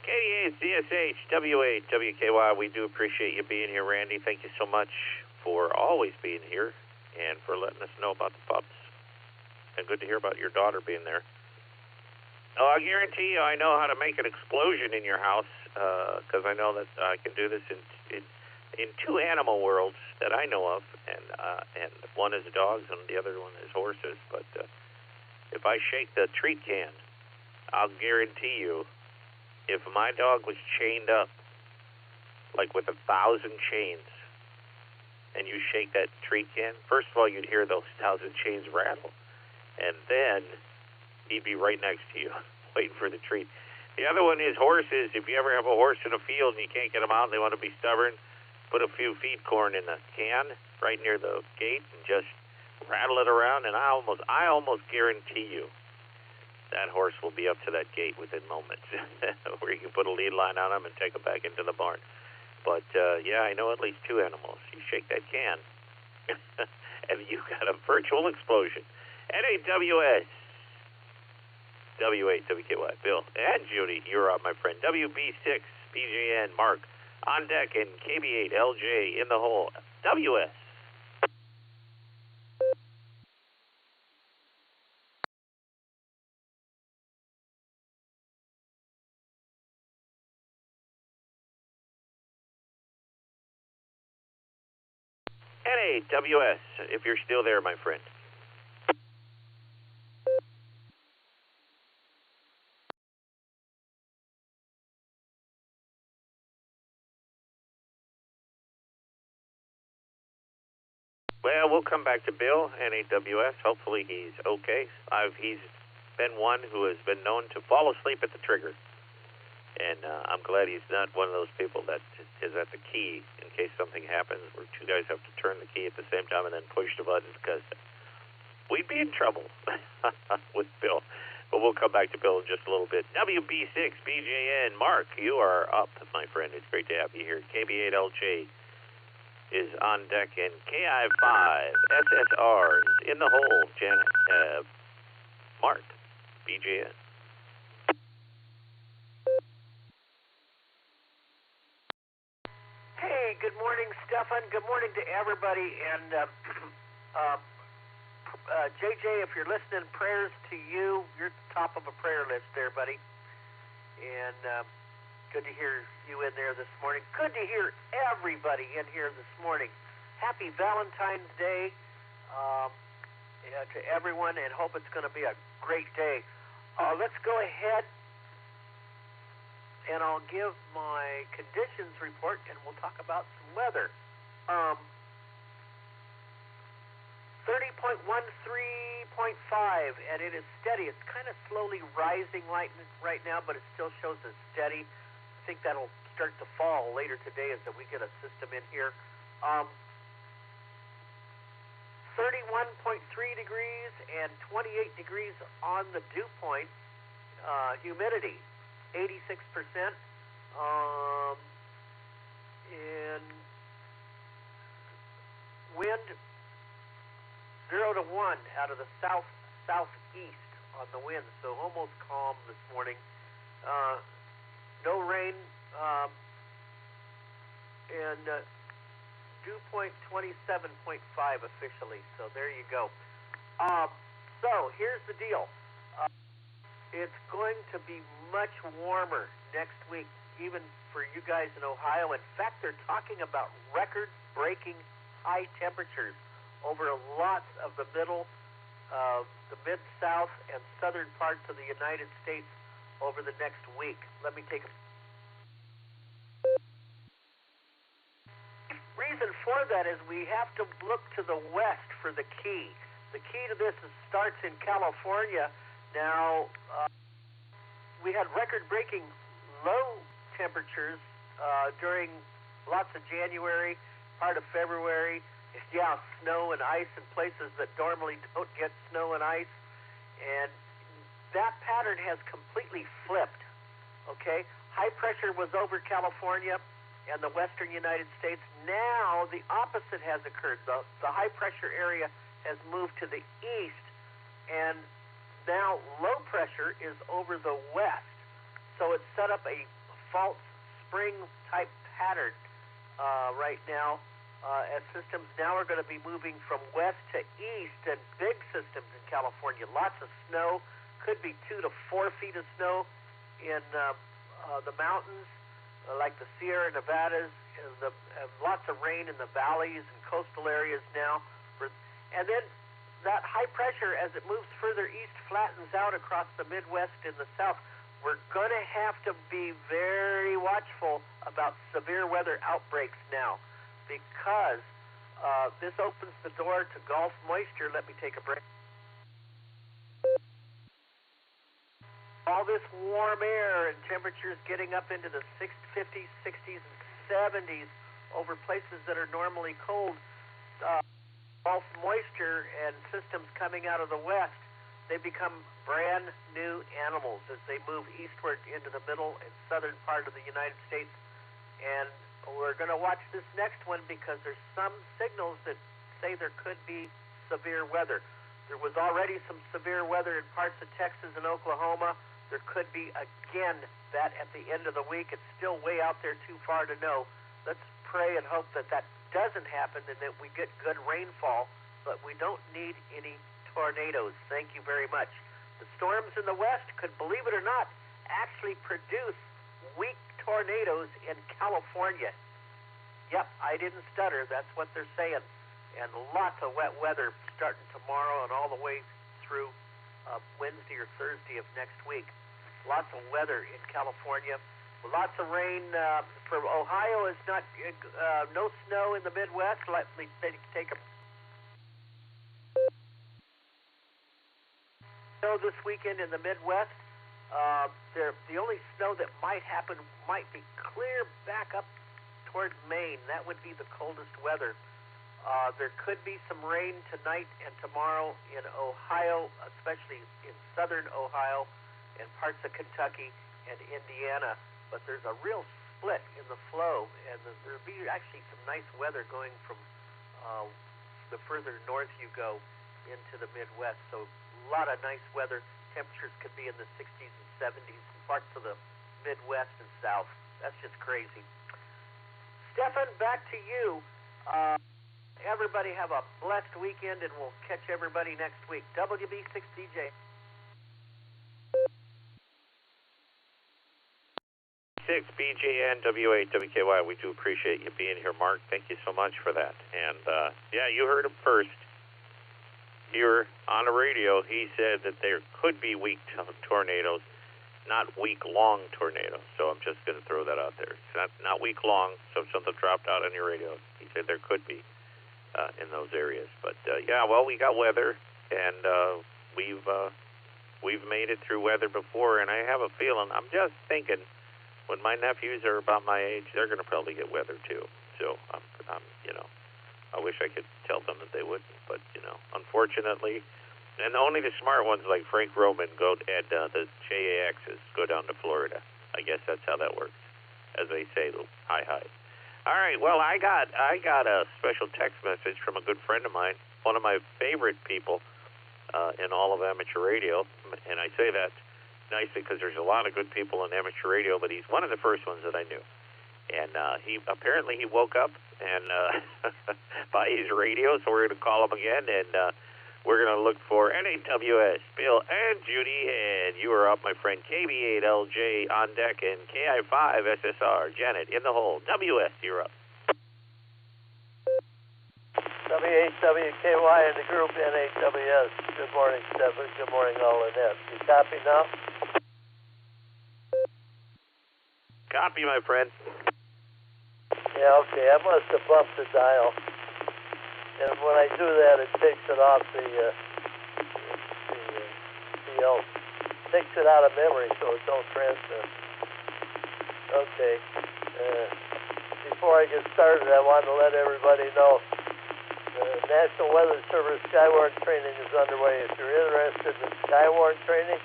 KD8, ZSH, W8, WKY, we do appreciate you being here, Randy. Thank you so much for always being here and for letting us know about the pups. And good to hear about your daughter being there. Oh, I guarantee you I know how to make an explosion in your house, because I know that I can do this in two animal worlds that I know of, and one is dogs and the other one is horses. But if I shake the treat can, I'll guarantee you, if my dog was chained up, like with 1,000 chains, and you shake that treat can, first of all, you'd hear those 1,000 chains rattle, and then he'd be right next to you, waiting for the treat. The other one is horses. If you ever have a horse in a field and you can't get them out and they want to be stubborn, put a few feed corn in the can right near the gate and just rattle it around, and I almost guarantee you that horse will be up to that gate within moments, where you can put a lead line on them and take them back into the barn. But, yeah, I know at least two animals. You shake that can, and you got a virtual explosion. NAWS, W8, WKY, Bill, and Judy, you're up, my friend. WB6, BJN, Mark, on deck, and KB8, LJ, in the hole. WS. NAWS, if you're still there, my friend. Well, we'll come back to Bill, NAWS. Hopefully he's okay. He's been one who has been known to fall asleep at the trigger. And I'm glad he's not one of those people that is at the key in case something happens where two guys have to turn the key at the same time and then push the button, because we'd be in trouble with Bill. But we'll come back to Bill in just a little bit. WB6, BJN, Mark, you are up, my friend. It's great to have you here. KB8LJ is on deck, and KI5, SSR is in the hole, Janet. Mark, BJN. Hey, good morning, Stefan. Good morning to everybody. And JJ, if you're listening, prayers to you. You're at the top of a prayer list there, buddy. And good to hear you in there this morning. Good to hear everybody in here this morning. Happy Valentine's Day to everyone, and hope it's going to be a great day. Let's go ahead, and I'll give my conditions report, and we'll talk about some weather. 30.13.5, and it is steady. It's kind of slowly rising right now, but it still shows as steady. I think that'll start to fall later today as we get a system in here. 31.3 degrees and 28 degrees on the dew point. Humidity, 86%. And wind 0 to 1 out of the southeast on the wind, so almost calm this morning. No rain, and dew point 27.5 officially. So there you go. So here's the deal. It's going to be much warmer next week, even for you guys in Ohio. In fact, they're talking about record-breaking high temperatures over lots of the the mid-south and southern parts of the United States over the next week. Let me take a reason for that is we have to look to the west for the key. The key to this starts in California. Now, we had record-breaking low temperatures during lots of January, part of February. Yeah, snow and ice in places that normally don't get snow and ice. And that pattern has completely flipped, okay? High pressure was over California and the western United States. Now the opposite has occurred. The high pressure area has moved to the east, and now low pressure is over the west. So it's set up a false spring type pattern right now. As systems now are going to be moving from west to east, and big systems in California. Lots of snow, could be 2 to 4 feet of snow in the mountains, like the Sierra Nevadas. Lots of rain in the valleys and coastal areas now. And then that high pressure, as it moves further east, flattens out across the Midwest and the South. We're going to have to be very watchful about severe weather outbreaks now, because this opens the door to Gulf moisture. Let me take a break. All this warm air and temperatures getting up into the 50s, 60s, and 70s over places that are normally cold. Gulf moisture and systems coming out of the west, they become brand new animals as they move eastward into the middle and southern part of the United States. And we're going to watch this next one because there's some signals that say there could be severe weather. There was already some severe weather in parts of Texas and Oklahoma. There could be again that at the end of the week. It's still way out there too far to know. Let's pray and hope that that doesn't happen and that we get good rainfall, but we don't need any tornadoes. Thank you very much. The storms in the west could, believe it or not, actually produce weak tornadoes in California. Yep, I didn't stutter. That's what they're saying. and lots of wet weather starting tomorrow and all the way through Wednesday or Thursday of next week. Lots of weather in California. Lots of rain for Ohio. Is not no snow in the Midwest. Let me take a snow this weekend in the Midwest. The only snow that might happen might be clear back up toward Maine. That would be the coldest weather. There could be some rain tonight and tomorrow in Ohio, especially in southern Ohio and parts of Kentucky and Indiana. But there's a real split in the flow, and there'll be actually some nice weather going from the further north you go into the Midwest. So a lot of nice weather. Temperatures could be in the 60s and 70s in parts of the Midwest and South. That's just crazy. Stefan, back to you. Everybody have a blessed weekend, and we'll catch everybody next week. WB6DJ. 6 BJN W8 WKY. We do appreciate you being here, Mark. Thank you so much for that. And yeah, you heard him first. Here on the radio, he said that there could be weak tornadoes, not week-long tornadoes. So I'm just going to throw that out there. It's not week-long, so if something dropped out on your radio, he said there could be in those areas. But yeah, well, we got weather, and we've made it through weather before, and I have a feeling, I'm just thinking, when my nephews are about my age, they're going to probably get weather too. So I'm I wish I could tell them that they wouldn't, but unfortunately, and only the smart ones like Frank Roman go at the JAXs go down to Florida. I guess that's how that works, as they say. Hi. All right. Well, I got a special text message from a good friend of mine, one of my favorite people in all of amateur radio, and I say that nicely because there's a lot of good people in amateur radio, but he's one of the first ones that I knew. And he woke up and by his radio, so we're going to call him again, and we're going to look for NAWS, Bill, and Judy, and you are up, my friend. KB8LJ on deck, and KI5SSR, Janet in the hole. WS, you're up. W8WKY in the group, NAWS. Good morning, Stephen. Good morning, all of that. You copy now? Copy, my friend. Yeah, okay. I must have bumped the dial. And when I do that, it takes it off the takes it out of memory so it don't transmit. Okay. Before I get started, I want to let everybody know the National Weather Service Skywarn training is underway. If you're interested in Skywarn training,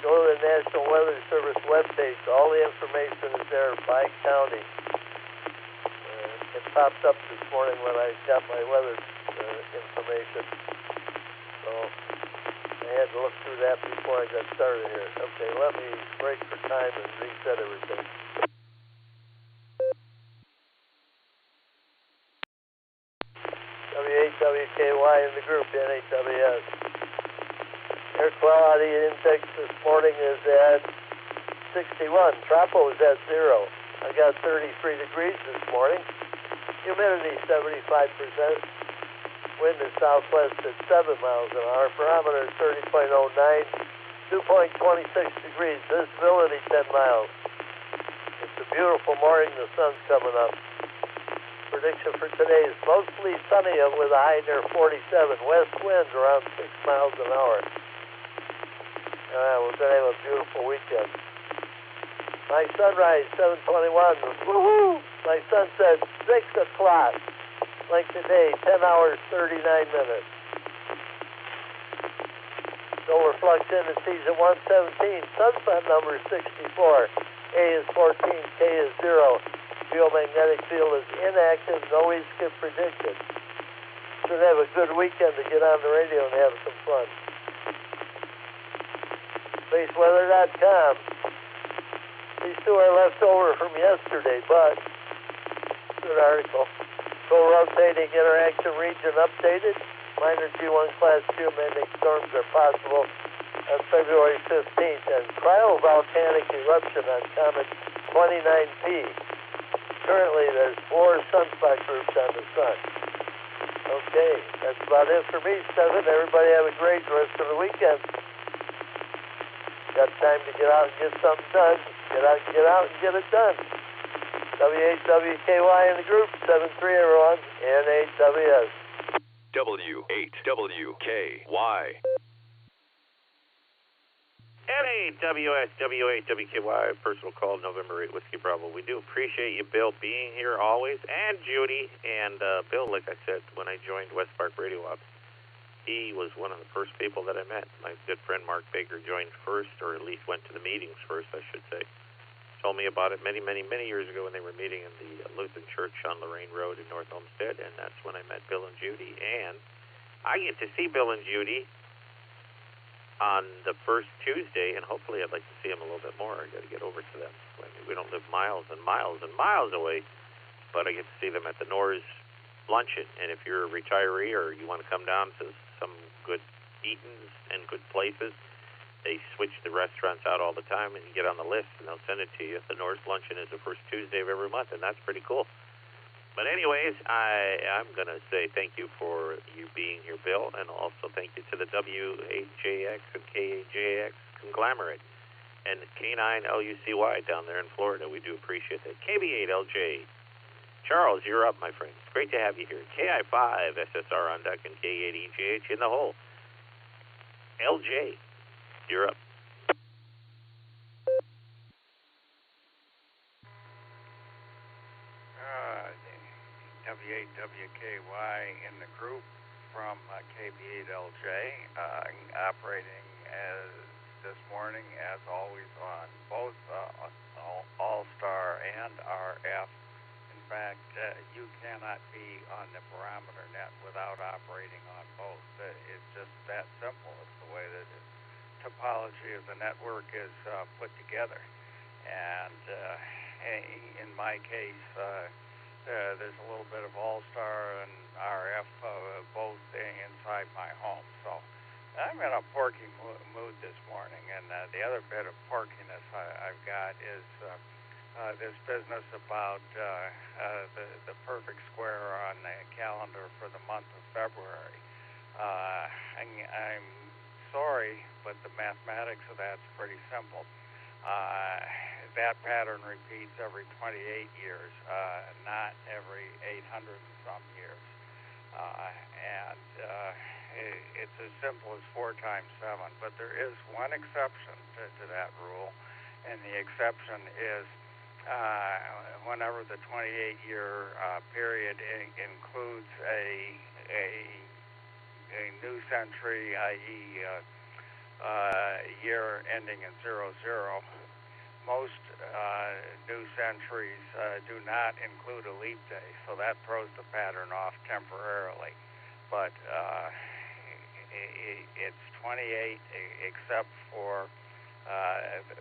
go to the National Weather Service webpage. All the information is there by county. It popped up this morning when I got my weather information. So I had to look through that before I got started here. Okay, let me break for time and reset everything. W8WKY in the group, NAWS. Air quality index this morning is at 61. Tropo is at 0. I got 33 degrees this morning. Humidity 75%. Wind is southwest at 7 miles an hour. Barometer 30.09. 2.26 degrees. Visibility 10 miles. It's a beautiful morning. The sun's coming up. Prediction for today is mostly sunny with a high near 47. West winds around 6 miles an hour. We're going to have a beautiful weekend. My sunrise, 7:21. Woohoo! My sunset, 6 o'clock. Like today, 10 hours, 39 minutes. Solar flux indices at 117. Sunspot number is 64. A is 14. K is 0. Geomagnetic field is inactive. No east skip predicted. Should have a good weekend to get on the radio and have some fun. SpaceWeather.com. These two are left over from yesterday, but good article. Co-rotating interaction region updated. Minor G1 class geomagnetic storms are possible on February 15th, and cryovolcanic eruption on comet 29P. Currently, there's 4 sunspot groups on the sun. Okay, that's about it for me, Stephen. Everybody have a great rest of the weekend. Got time to get out and get something done. Get out and get it done. W8WKY in the group, 7-3 everyone, N8WS. W8WKY. N8WS, W8WKY, personal call, November 8, Whiskey Bravo. We do appreciate you, Bill, being here always, and Judy. And Bill, like I said, when I joined West Park Radio Ops, he was one of the first people that I met. My good friend Mark Baker joined first, or at least went to the meetings first, I should say. Told me about it many, many, many years ago when they were meeting in the Lutheran Church on Lorraine Road in North Olmsted, and that's when I met Bill and Judy. And I get to see Bill and Judy on the first Tuesday, and hopefully I'd like to see them a little bit more. I got to get over to them. I mean, we don't live miles and miles and miles away, but I get to see them at the Nor's luncheon. And if you're a retiree or you want to come down to some good eatings and good places, they switch the restaurants out all the time, and you get on the list, and they'll send it to you. The Nor's luncheon is the first Tuesday of every month, and that's pretty cool. But anyways, I'm going to say thank you for you being here, Bill, and also thank you to the W8JX and KAJX conglomerate and K9LUCY down there in Florida. We do appreciate that. KB8LJ. Charles, you're up, my friend. It's great to have you here. KI5 SSR on deck and K8EJH in the hole. LJ, you're up. W8WKY in the group from KB8LJ, operating as this morning as always on both Allstar and RF. In fact, you cannot be on the Barometer Net without operating on both. It's just that simple. It's the way that the topology of the network is put together. And in my case, there's a little bit of Allstar and RF both inside my home. So I'm in a porky mood this morning. And the other bit of porkiness I've got is this business about the perfect square on the calendar for the month of February. I'm sorry, but the mathematics of that's pretty simple. That pattern repeats every 28 years, not every 800 and some years. It's as simple as 4 times 7, but there is one exception to that rule, and the exception is whenever the 28-year period includes a new century, i.e. year ending in 00. Most new centuries do not include a leap day, so that throws the pattern off temporarily. But it's 28 except for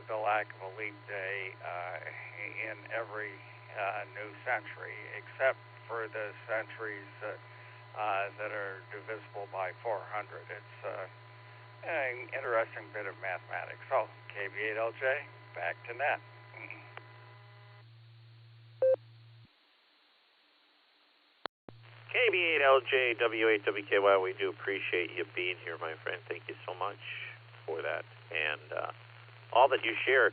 the lack of a leap day in every new century, except for the centuries that are divisible by 400. It's an interesting bit of mathematics. So, KB8LJ, back to net. KB8LJ, W8WKY, we do appreciate you being here, my friend. Thank you so much for that. And all that you share.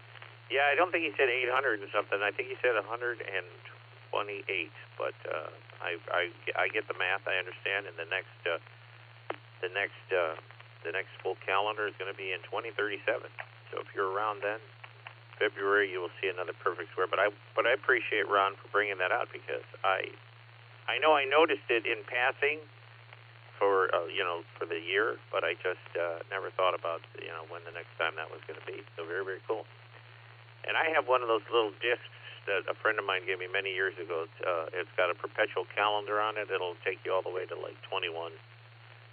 Yeah, I don't think he said 800 and something. I think he said 128. But I get the math. I understand. And the next full calendar is going to be in 2037. So if you're around then, February, you will see another perfect square. But I appreciate Ron for bringing that out, because I know I noticed it in passing for for the year, but I just never thought about when the next time that was going to be. So very, very cool. And I have one of those little discs that a friend of mine gave me many years ago. It's got a perpetual calendar on it. It'll take you all the way to like 21.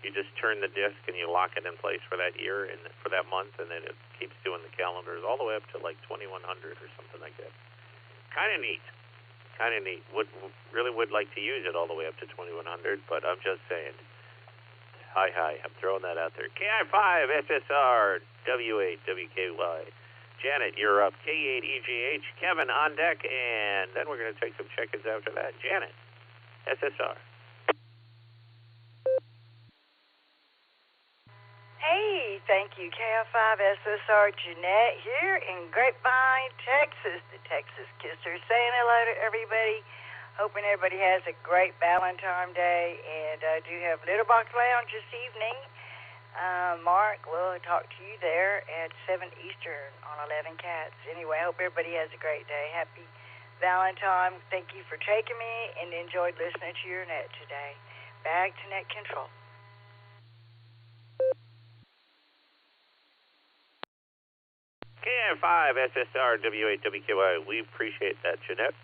You just turn the disc and you lock it in place for that year and for that month, and then it keeps doing the calendars all the way up to like 2100 or something like that. Kind of neat. Really would like to use it all the way up to 2100, but I'm just saying. Hi. I'm throwing that out there. KI5 SSR W8WKY. Janet, you're up. K8EGH. Kevin on deck, and then we're going to take some check-ins after that. Janet, SSR. thank you. KF5SSR Jeanette here in Grapevine, Texas. The Texas Kisser saying hello to everybody. Hoping everybody has a great Valentine's Day. And I do have Little Box Lounge this evening. Mark, we'll talk to you there at 7 Eastern on 11 Cats. Anyway, I hope everybody has a great day. Happy Valentine. Thank you for taking me and enjoyed listening to your net today. Back to net control. KF5 SSR W8WKY. We appreciate that, Jeanette.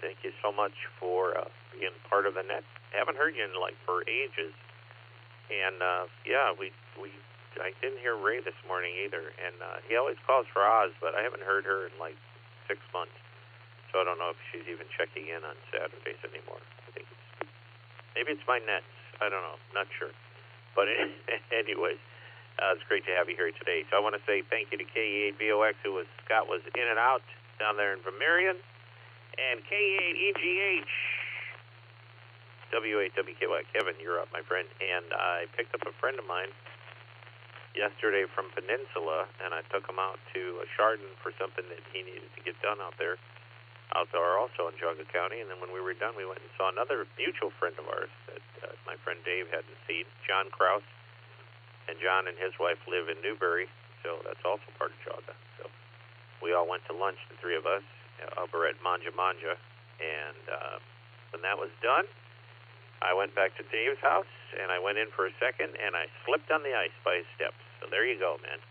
Thank you so much for being part of the net. Haven't heard you in for ages. And I didn't hear Ray this morning either. And he always calls for Oz, but I haven't heard her in 6 months. So I don't know if she's even checking in on Saturdays anymore. I think maybe it's my nets. I don't know. Not sure. But anyways, it's great to have you here today. So I want to say thank you to KE8VOX, Scott was in and out down there in Vermilion, and KE8EGH, W8WKY. Kevin, you're up, my friend. And I picked up a friend of mine yesterday from Peninsula, and I took him out to Chardon for something that he needed to get done out there also in Geauga County. And then when we were done, we went and saw another mutual friend of ours that my friend Dave hadn't seen, John Krause. And John and his wife live in Newberry, so that's also part of Geauga. So we all went to lunch, the three of us, over at Manja Manja. And when that was done, I went back to Dave's house, and I went in for a second, and I slipped on the ice by his steps. So there you go, man.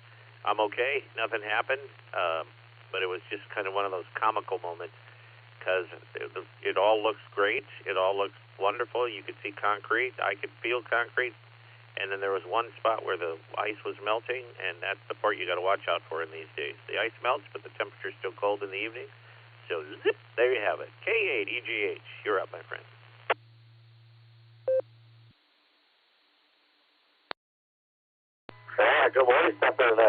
I'm okay. Nothing happened. But it was just kind of one of those comical moments because it all looks great. It all looks wonderful. You could see concrete. I could feel concrete. And then there was one spot where the ice was melting, and that's the part you got to watch out for in these days. The ice melts, but the temperature's still cold in the evening. So, zip, there you have it. K8EGH, you're up, my friend. Good morning, Stefan.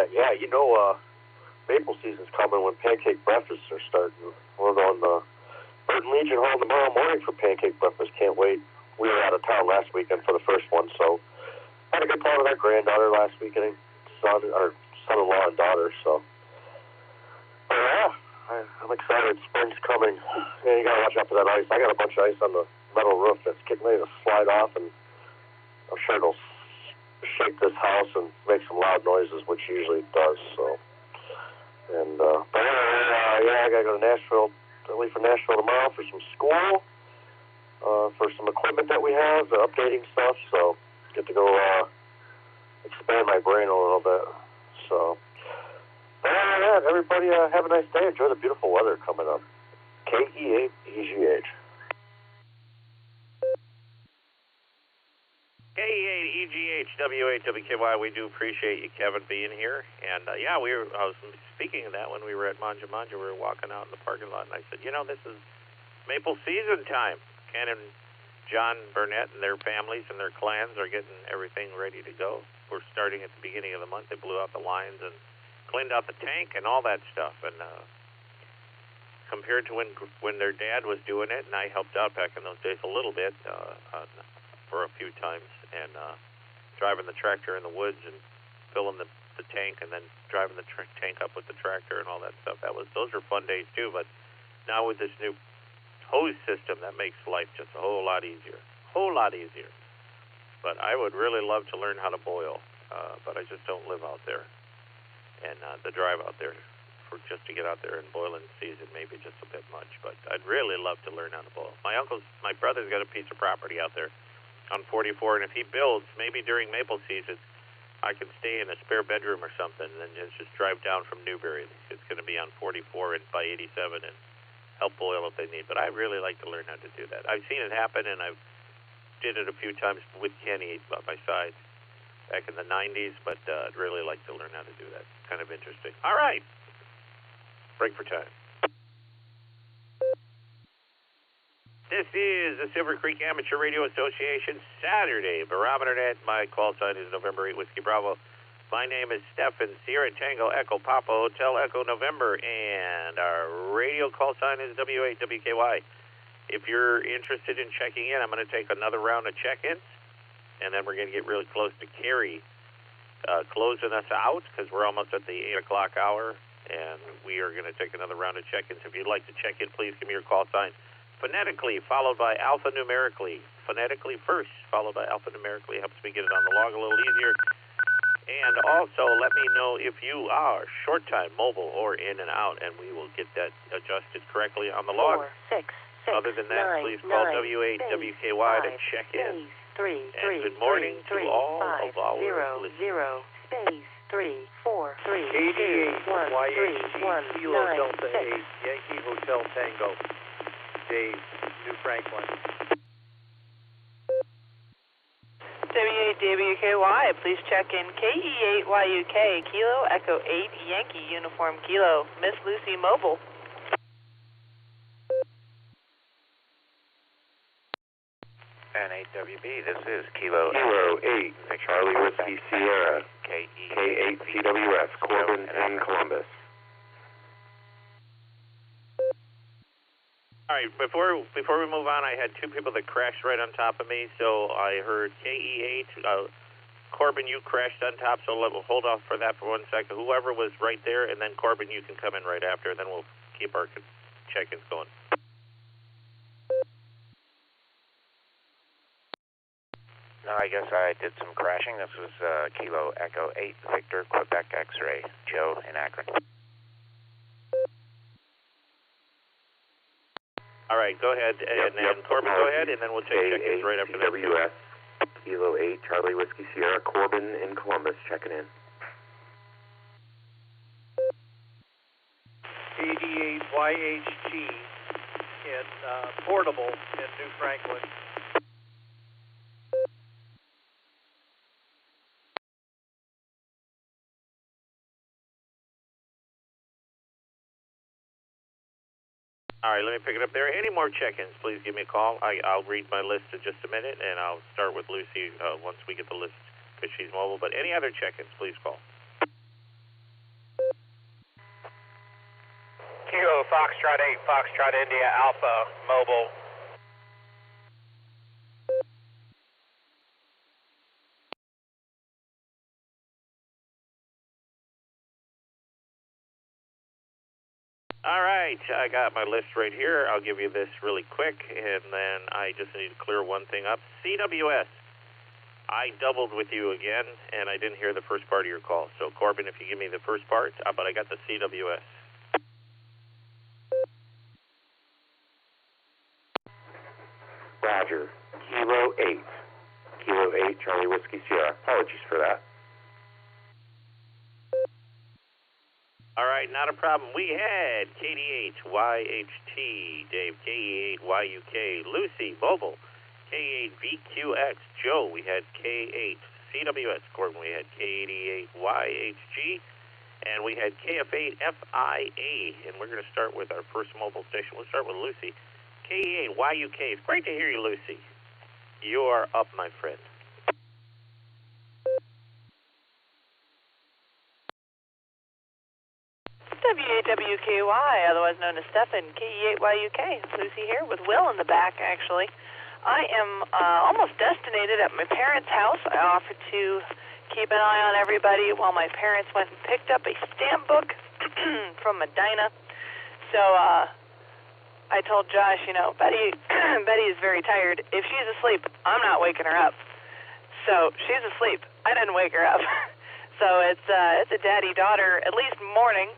Maple season's coming when pancake breakfasts are starting. We're going to Burton Legion Hall tomorrow morning for pancake breakfast. Can't wait. We were out of town last weekend for the first one, so had a good time with our granddaughter last weekend, son-in-law and daughter. So, I'm excited. Spring's coming. Yeah, you gotta watch out for that ice. I got a bunch of ice on the metal roof that's getting ready to slide off, and I'm sure it'll shake this house and make some loud noises, which usually it does. So, I gotta go to Nashville. I leave for Nashville tomorrow for some school, for some equipment that we have, updating stuff. So, get to go expand my brain a little bit. So, everybody have a nice day. Enjoy the beautiful weather coming up. KE8EGH. K8EGH, W8WKY. We do appreciate you, Kevin, being here. And I was speaking of that when we were at Manja Manja. We were walking out in the parking lot, and I said, this is maple season time. Ken and John Burnett and their families and their clans are getting everything ready to go. We're starting at the beginning of the month. They blew out the lines and cleaned out the tank and all that stuff. And compared to when their dad was doing it, and I helped out back in those days a little bit for a few times, and driving the tractor in the woods and filling the tank and then driving the tank up with the tractor and all that stuff. Those were fun days too. But now with this new hose system, that makes life just a whole lot easier. But I would really love to learn how to boil, but I just don't live out there. And the drive out there just to get out there and boil in season may be just a bit much, but I'd really love to learn how to boil. My brother's got a piece of property out there on 44, and if he builds, maybe during maple season, I can stay in a spare bedroom or something and then just drive down from Newberry. It's going to be on 44 and by 87 and help boil if they need. But I'd really like to learn how to do that. I've seen it happen, and I've did it a few times with Kenny by my side back in the 90s, but I'd really like to learn how to do that. It's kind of interesting. All right. Break for time. This is the Silvercreek Amateur Radio Association Saturday Barometer Net. My call sign is November 8 Whiskey Bravo. My name is Stefan, Sierra Tango Echo Papa Hotel Echo November, and our radio call sign is W8WKY. If you're interested in checking in, I'm going to take another round of check-ins, and then we're going to get really close to Carrie closing us out because we're almost at the 8 o'clock hour, and we are going to take another round of check-ins. If you'd like to check in, please give me your call sign. Phonetically, followed by alphanumerically. Phonetically first, followed by alphanumerically. Helps me get it on the log a little easier. And also, let me know if you are short-time, mobile, or in and out, and we will get that adjusted correctly on the log. 4, 6, 6, Other than that, 9, please call 9, W8WKY to check in. 3, and good morning to all of our 0, 0, space, 3, 4, 3, 88 2, 1, YHG 3, 1, Kilo 9, Delta 6. 8 Yankee Hotel Tango. Dave, New Franklin. W8WKY, please check in KE8YUK, Kilo Echo 8 Yankee Uniform Kilo, Miss Lucy Mobile. N8WB, this is Kilo 8, Charlie Whiskey Sierra, K8 CWS, Corbin and Columbus. All right, before we move on, I had two people that crashed right on top of me, so I heard KE8. Corbin, you crashed on top, so we'll hold off for that for 1 second. Whoever was right there, and then Corbin, you can come in right after, and then we'll keep our check-ins going. No, I guess I did some crashing. This was Kilo Echo 8 Victor Quebec X-Ray, Joe in Akron. All right, go ahead, and then Corbin, go ahead, and then we'll take check-ins right after that. CWS, Kilo 8, Charlie Whiskey Sierra, Corbin in Columbus, checking in. 88 YHG in Portable in New Franklin. All right, let me pick it up there. Any more check-ins, please give me a call. I'll read my list in just a minute, and I'll start with Lucy once we get the list because she's mobile. But any other check-ins, please call. Kilo Foxtrot 8, Foxtrot India Alpha, mobile. All right, I got my list right here. I'll give you this really quick, and then I just need to clear one thing up. CWS, I doubled with you again, and I didn't hear the first part of your call. So, Corbin, if you give me the first part, but I got the CWS. Roger, Kilo 8. Kilo 8, Charlie Whiskey Sierra. Apologies for that. All right, not a problem. We had KD8YHT, Dave, KE8YUK, Lucy, Mobile, K8VQX, Joe, we had K8CWS, Corbin, we had K88YHG, and we had KF8FIA, and we're going to start with our first mobile station. We'll start with Lucy. KE8YUK, it's great to hear you, Lucy. You are up, my friend. W8WKY, otherwise known as Stefan, KE8YUK. Lucy here with Will in the back, actually. I am almost destinated at my parents' house. I offered to keep an eye on everybody while my parents went and picked up a stamp book from Medina. So I told Josh, you know, Betty is very tired. If she's asleep, I'm not waking her up. So she's asleep. I didn't wake her up. So it's a daddy-daughter, at least morning.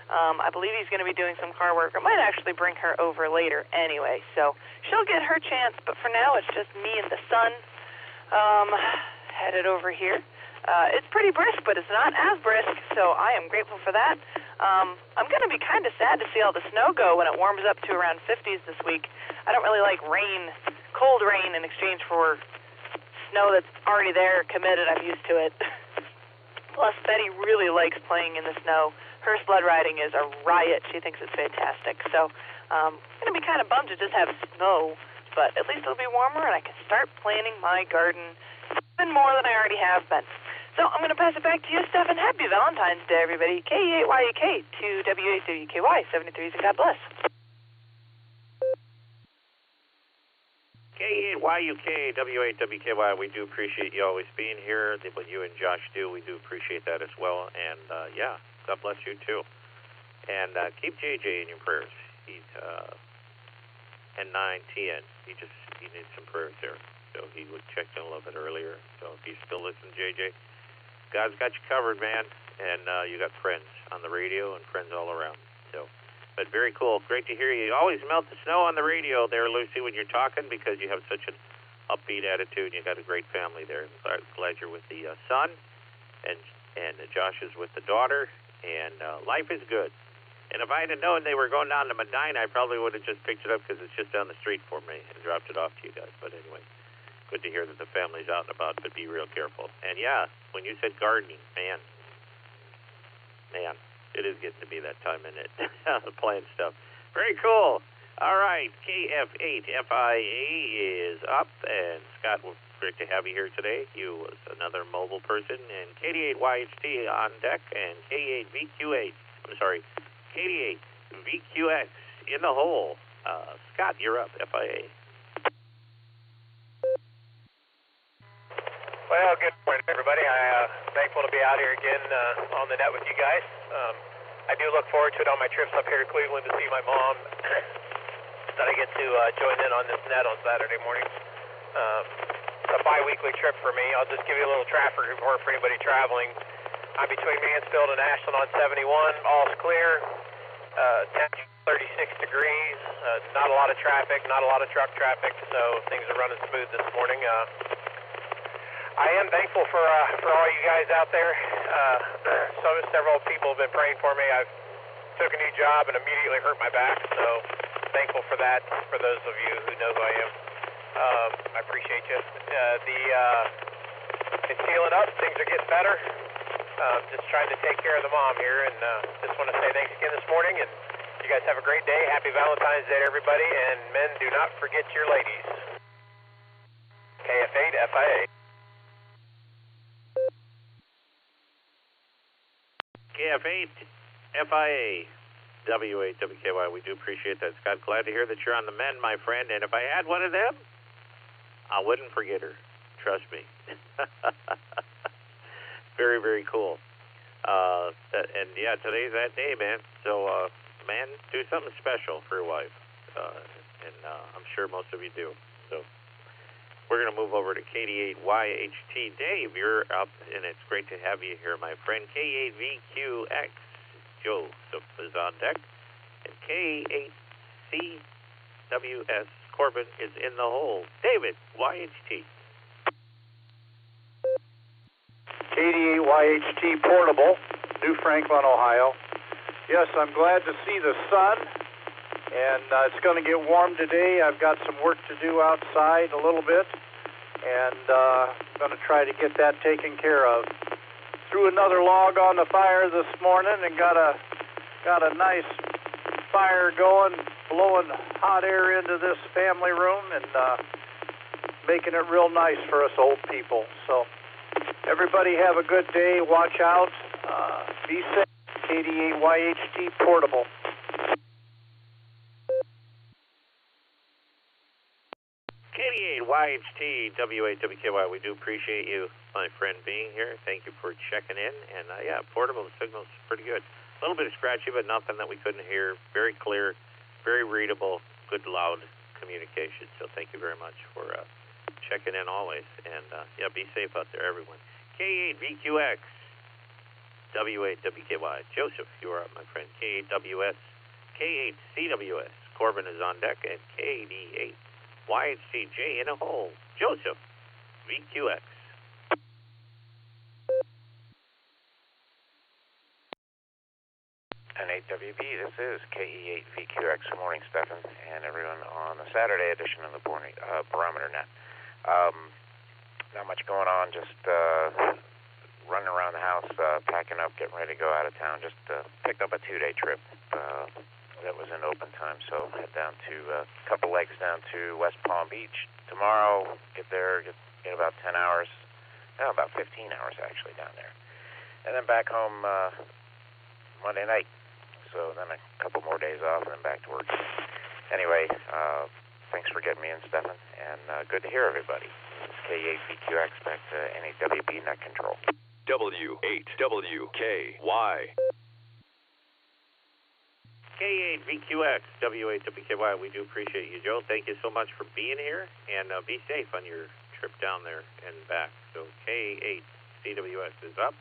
I believe he's going to be doing some car work. I might actually bring her over later anyway, so she'll get her chance, but for now it's just me and the son headed over here. It's pretty brisk, but it's not as brisk, so I am grateful for that. I'm going to be kind of sad to see all the snow go when it warms up to around 50s this week. I don't really like rain, cold rain, in exchange for snow that's already there, committed. I'm used to it. Plus, Betty really likes playing in the snow. Her sled riding is a riot. She thinks it's fantastic. So I'm going to be kind of bummed to just have snow, but at least it'll be warmer and I can start planting my garden even more than I already have been. So I'm going to pass it back to you, Stefan. Happy Valentine's Day, everybody. KE8YUK to W8WKY 73s, and God bless. K8YUK, W8WKY, we do appreciate you always being here. What you and Josh do, we do appreciate that as well. And, yeah, God bless you, too. And keep JJ in your prayers. He's, and 9TN. He needs some prayers there. So he would check in a little bit earlier. So if you still listen, JJ, God's got you covered, man. And you got friends on the radio and friends all around. So, but very cool. Great to hear you. You always melt the snow on the radio there, Lucy, when you're talking because you have such an upbeat attitude. You got a great family there. I'm glad you're with the son, and Josh is with the daughter, and life is good. And if I had known they were going down to Medina, I probably would have just picked it up because it's just down the street for me and dropped it off to you guys. But anyway, good to hear that the family's out and about, but be real careful. And yeah, when you said gardening, man, it is getting to be that time in it. Plant stuff. Very cool. All right, KF8FIA is up, and Scott, we're great to have you here today. You was another mobile person, and KD8YHT on deck, and K8VQ8. I'm sorry, KD8VQX in the hole. Scott, you're up, FIA. Well, good morning, everybody. I'm thankful to be out here again on the net with you guys. I do look forward to it on my trips up here to Cleveland to see my mom that I get to join in on this net on Saturday mornings. It's a bi-weekly trip for me. I'll just give you a little traffic report for anybody traveling. I'm between Mansfield and Ashland on 71. All's clear. 36 degrees. Not a lot of traffic, not a lot of truck traffic, so things are running smooth this morning. I am thankful for all you guys out there. Several people have been praying for me. I've took a new job and immediately hurt my back, so thankful for that. For those of you who know who I am, I appreciate you. It's healing up. Things are getting better. Just trying to take care of the mom here, and just want to say thanks again this morning. And you guys have a great day. Happy Valentine's Day to everybody. And men, do not forget your ladies. KF8FIA. KF8FIA, W8WKY. We do appreciate that, Scott. Glad to hear that you're on the mend, my friend. And if I had one of them, I wouldn't forget her. Trust me. Very, very cool. And yeah, today's that day, man. So, man, do something special for your wife. And I'm sure most of you do. So we're going to move over to KD8YHT. Dave, you're up, and it's great to have you here, my friend. K8VQX, Joseph is on deck. And K8CWS, Corbin is in the hole. David, YHT. KD8YHT Portable, New Franklin, Ohio. Yes, I'm glad to see the sun, and it's going to get warm today. I've got some work to do outside a little bit, and I'm going to try to get that taken care of. Threw another log on the fire this morning and got a nice fire going, blowing hot air into this family room and making it real nice for us old people. So everybody have a good day. Watch out. Be safe. KD8YHT Portable. KD8YHT W8WKY. We do appreciate you, my friend, being here. Thank you for checking in. And yeah, portable, the signal's pretty good. A little bit scratchy, but nothing that we couldn't hear. Very clear, very readable, good loud communication. So thank you very much for checking in always. And yeah, be safe out there, everyone. K8VQX, W8WKY. Joseph, you are up, my friend. K8WS, K8CWS. Corbin is on deck, and KD8YHCJ in a hole. Joseph, VQX. And 8WB, this is KE8VQX. Good morning, Stefan, and everyone on the Saturday edition of the Barometer Net. Not much going on, just running around the house, packing up, getting ready to go out of town. Just picked up a 2-day trip that was in open time, so head down to a couple legs down to West Palm Beach tomorrow. Get there, get about 10 hours, no, about 15 hours actually down there, and then back home Monday night. So then a couple more days off, and then back to work. Anyway, Thanks for getting me in, Stefan, and good to hear everybody. It's K8VQX back to NAWB net control. W8WKY. K8VQX, W8WKY, we do appreciate you, Joe. Thank you so much for being here, and be safe on your trip down there and back. So K8CWS is up.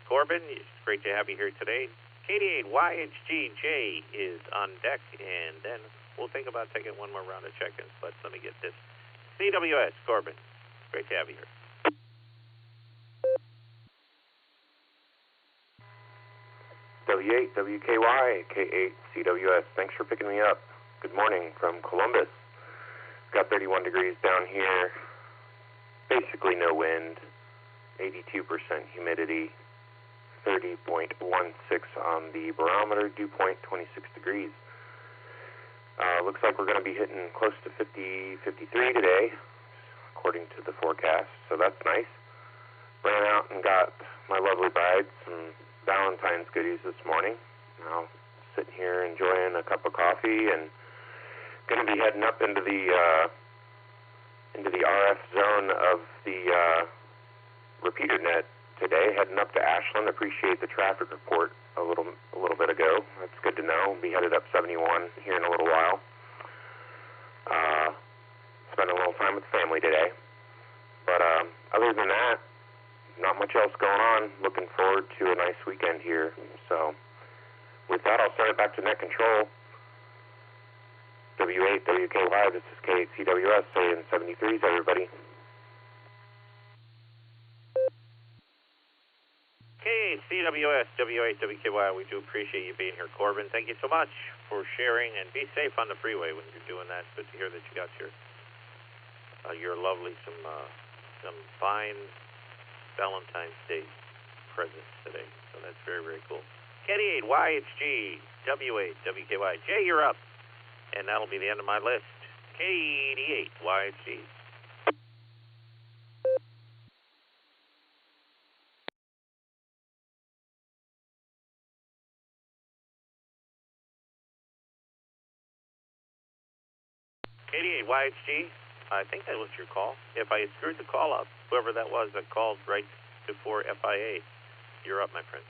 Corbin, it's great to have you here today. KD8YHGJ is on deck, and then we'll think about taking one more round of check-ins, but let me get this. CWS, Corbin, great to have you here. W8WKY, K8CWS, thanks for picking me up. Good morning from Columbus. It's got 31 degrees down here, basically no wind, 82% humidity, 30.16 on the barometer, dew point 26 degrees. Looks like we're going to be hitting close to 50, 53 today, according to the forecast, so that's nice. Ran out and got my lovely bride some Valentine's goodies this morning. Now, sitting here enjoying a cup of coffee and going to be heading up into the RF zone of the repeater net today, heading up to Ashland. Appreciate the traffic report a little bit ago. That's good to know. We'll be headed up 71 here in a little while. Spending a little time with the family today. But other than that, not much else going on. Looking forward to a nice weekend here. So with that, I'll send it back to net control. W8WKY, this is K8CWS, saying 73s, everybody. K8CWS, W8WKY, we do appreciate you being here, Corbin. Thank you so much for sharing, and be safe on the freeway when you're doing that. Good to hear that you got your lovely, some fine Valentine's Day presents today. So that's very, very cool. K8YHG, W8WKY. Jay, you're up. And that'll be the end of my list. K88YHG. K88YHG, I think that was your call. If I screwed the call up, whoever that was that called right before FIA, you're up, my friend.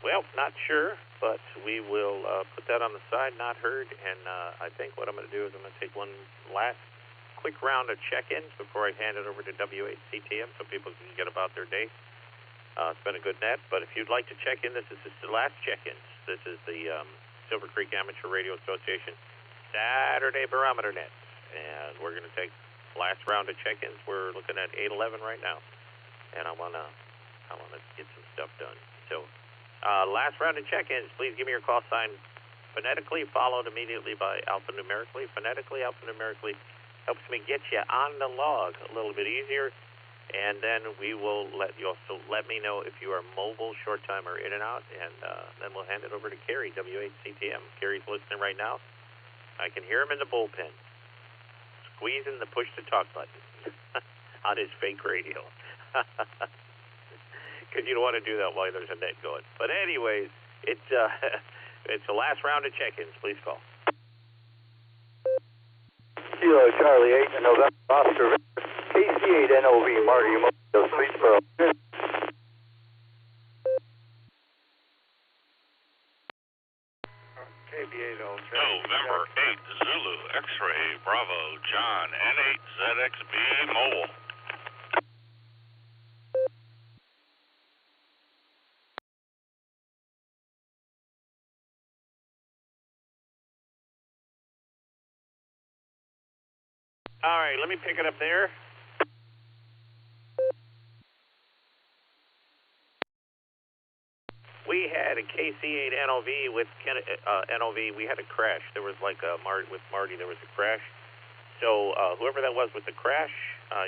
Well, not sure, but we will put that on the side, not heard, and I think what I'm going to do is I'm going to take one last quick round of check-ins before I hand it over to W8CTM so people can get about their day. It's been a good net, but if you'd like to check in, this is the last check-in. This is the Silvercreek Amateur Radio Association Saturday Barometer Net, and we're going to take the last round of check-ins. We're looking at 8:11 right now, and I want to get some stuff done. So last round of check-ins, please give me your call sign phonetically, followed immediately by alphanumerically. Phonetically, alphanumerically helps me get you on the log a little bit easier, and then we will let you also let me know if you are mobile, short time, or in and out, and then we'll hand it over to Kerry, W8CTM. Kerry's listening right now. I can hear him in the bullpen, squeezing the push-to-talk button on his fake radio. Because you don't want to do that while there's a net going. But anyways, it's the last round of check-ins. Please call. Kilo Charlie 8 and November Oscar KC8 NOV Marty Mosley, Swedesboro. November 8 Zulu X-Ray Bravo John N8ZXB Mole. All right, let me pick it up there. We had a KC8 NOV with NOV. We had a crash. There was like with Marty, there was a crash. So whoever that was with the crash,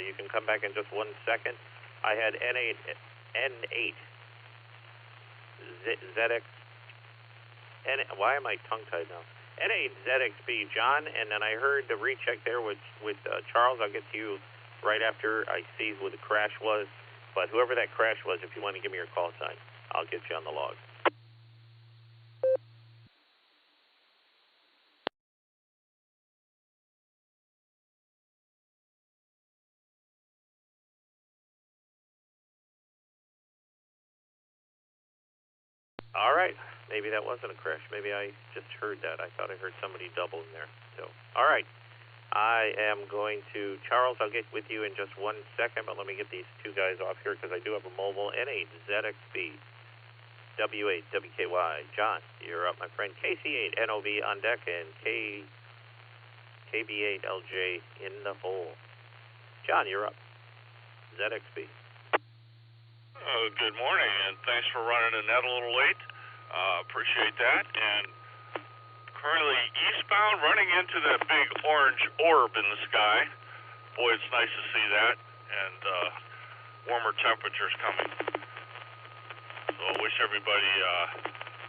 you can come back in just 1 second. I had N8 ZX. Why am I tongue-tied now? N8ZXB John, and then I heard the recheck there with Charles. I'll get to you right after I see who the crash was. But whoever that crash was, if you want to give me your call sign, I'll get you on the log. All right. Maybe that wasn't a crash. Maybe I just heard that. I thought I heard somebody double in there. So, all right. I am going to, Charles, I'll get with you in just 1 second, but let me get these two guys off here because I do have a mobile N8 ZXB, W8 WKY. John, you're up, my friend. KC8 NOV on deck and KB8 LJ in the hole. John, you're up. ZXB. Good morning, and thanks for running the net a little late. Appreciate that. And currently eastbound, running into that big orange orb in the sky. Boy, it's nice to see that, and warmer temperatures coming. So I wish everybody,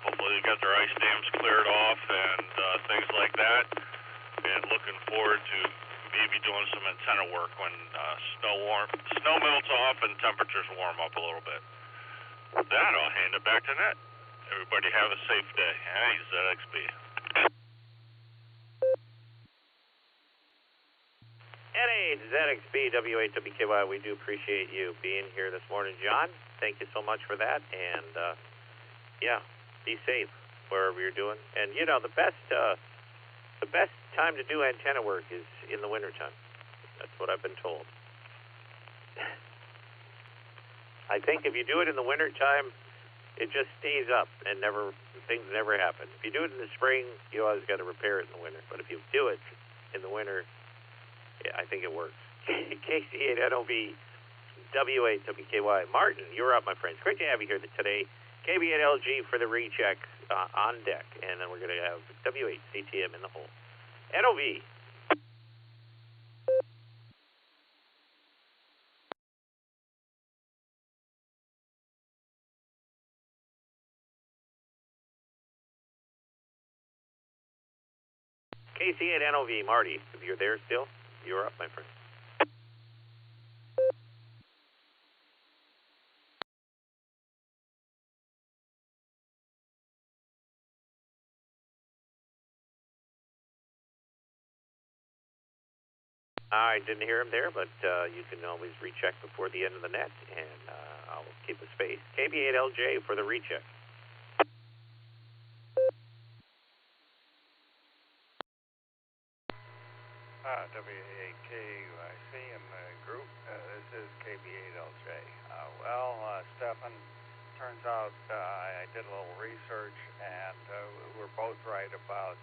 hopefully they got their ice dams cleared off and things like that. And looking forward to maybe doing some antenna work when snow melts off and temperatures warm up a little bit. With that, I'll hand it back to Net. Everybody have a safe day. Hey, ZXB. N8 ZXB W8 WKY, we do appreciate you being here this morning, John. Thank you so much for that. And, yeah, be safe wherever you're doing. And, you know, the best time to do antenna work is in the wintertime. That's what I've been told. I think if you do it in the wintertime, it just stays up and things never happen. If you do it in the spring, you always got to repair it in the winter. But if you do it in the winter, yeah, I think it works. KC8 NOV W8 WKY. Martin, you're up, my friends. Great to have you here today. KB8 LG for the recheck on deck. And then we're going to have W8 CTM in the hole. NOV. KC8 NOV, Marty, if you're there still, you're up, my friend. I didn't hear him there, but you can always recheck before the end of the net, and I'll keep a space. KB8LJ for the recheck. W8KUIC in the group. This is KB8LJ. Stefan, turns out I did a little research, and we're both right about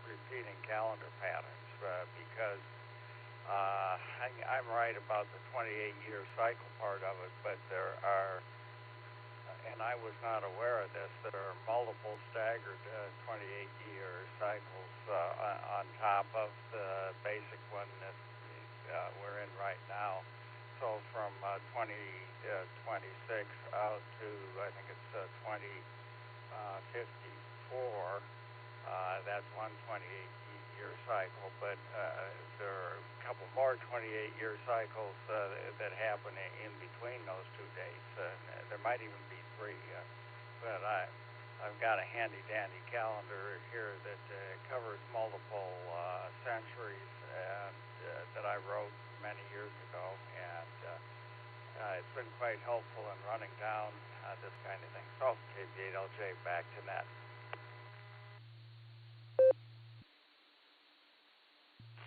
repeating calendar patterns because I'm right about the 28-year cycle part of it, but there are, and I was not aware of this, there are multiple staggered 28-year cycles on top of the basic one that we're in right now. So from 2026 out to, I think it's 2054, that's one 28-year cycle, but there are a couple more 28-year cycles that happen in between those two dates. There might even be three, but I've got a handy-dandy calendar here that covers multiple centuries and that I wrote many years ago, and it's been quite helpful in running down this kind of thing. So, KB8LJ, back to Net.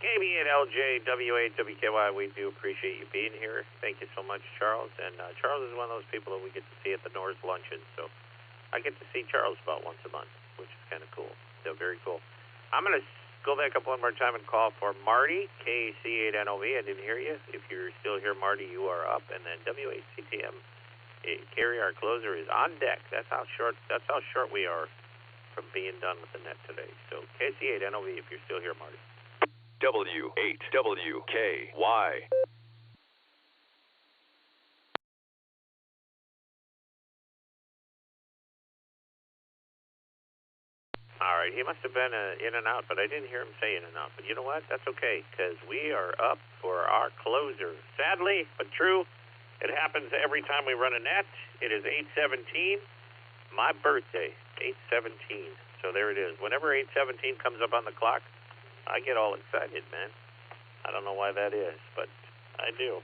KB8LJ, W8 WKY, we do appreciate you being here. Thank you so much, Charles. And Charles is one of those people that we get to see at the North Luncheon, so I get to see Charles about once a month, which is kind of cool. So very cool. I'm going to go back up one more time and call for Marty, KC8NOV. I didn't hear you. If you're still here, Marty, you are up. And then W8CTM, Carrie, our closer, is on deck. That's how short we are from being done with the net today. So KC8NOV, if you're still here, Marty. W8WKY. All right, he must have been in and out, but I didn't hear him say in and out. But you know what? That's okay, because we are up for our closer. Sadly, but true, it happens every time we run a net. It is 8:17, my birthday, 8:17. So there it is. Whenever 8:17 comes up on the clock, I get all excited, man. I don't know why that is, but I do.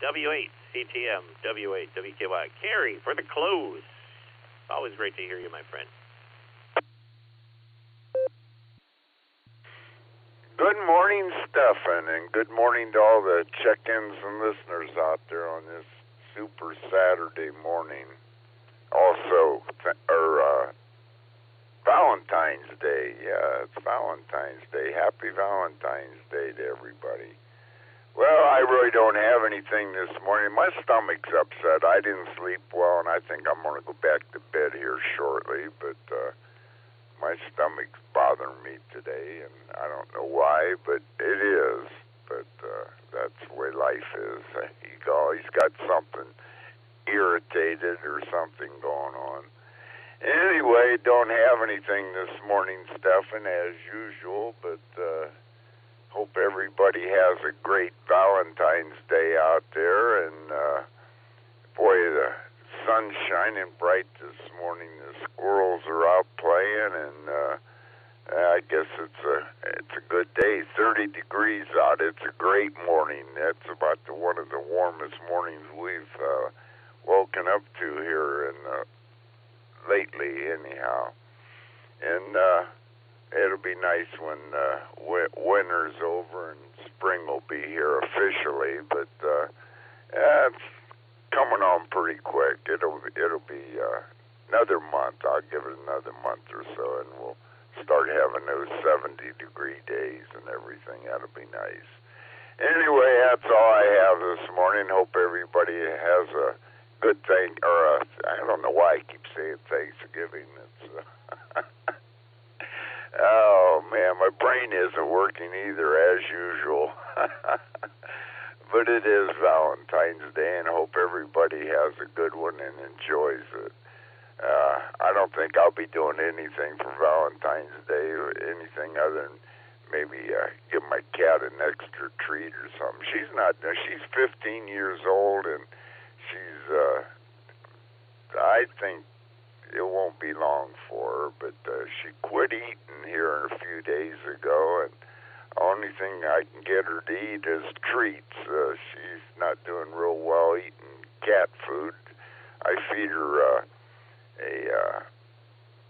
W8, CTM, W8, WKY. Carrie, for the close. Always great to hear you, my friend. Good morning, Stefan, and good morning to all the check-ins and listeners out there on this super Saturday morning. Also, Valentine's Day. Yeah, it's Valentine's Day. Happy Valentine's Day to everybody. Well, I really don't have anything this morning. My stomach's upset. I didn't sleep well, and I think I'm going to go back to bed here shortly, but my stomach's bothering me today, and I don't know why, but it is. But that's the way life is. You always got something irritated or something going on. Anyway, don't have anything this morning, Stefan, as usual, but hope everybody has a great Valentine's Day out there. And boy, the sun's shining bright this morning. The squirrels are out playing, and I guess it's a good day. 30 degrees out. It's a great morning. That's about one of the warmest mornings we've woken up to here in lately, anyhow. And it'll be nice when winter's over and spring will be here officially. But it's coming on pretty quick. It'll be another month. I'll give it another month or so, and we'll start having those 70-degree days and everything. That'll be nice. Anyway, that's all I have this morning. Hope everybody has a good thing, or I don't know why I keep saying Thanksgiving. It's oh man, my brain isn't working either as usual. But it is Valentine's Day, and I hope everybody has a good one and enjoys it. I don't think I'll be doing anything for Valentine's Day or anything other than maybe give my cat an extra treat or something. She's 15 years old, and she's, I think it won't be long for her, but she quit eating here a few days ago, and the only thing I can get her to eat is treats. She's not doing real well eating cat food. I feed her a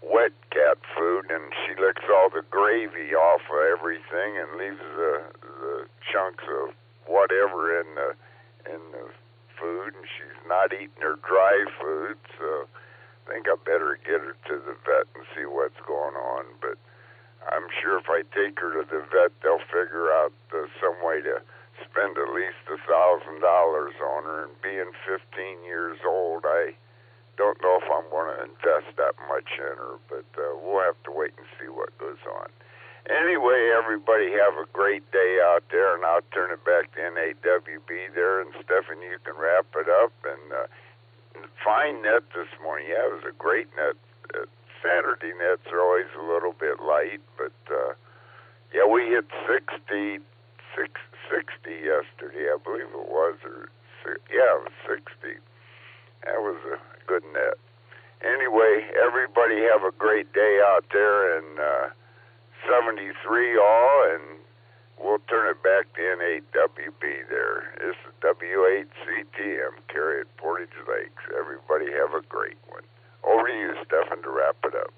wet cat food, and she licks all the gravy off of everything and leaves the chunks of whatever in the food, and she's not eating her dry food, so I think I better get her to the vet and see what's going on. But I'm sure if I take her to the vet, they'll figure out some way to spend at least $1,000 on her, and being 15 years old, I don't know if I'm going to invest that much in her, but we'll have to wait and see what goes on. Anyway, everybody have a great day out there, and I'll turn it back to NAWB there, and Stephanie, you can wrap it up. And fine net this morning. Yeah, it was a great net. Saturday nets are always a little bit light, but yeah, we hit 60 yesterday, I believe it was, it was 60. That was a good net. Anyway, everybody have a great day out there, and 73 all, and we'll turn it back to NAWB there. This is W8CTM, Carrie at Portage Lakes. Everybody have a great one. Over to you, Stefan, to wrap it up.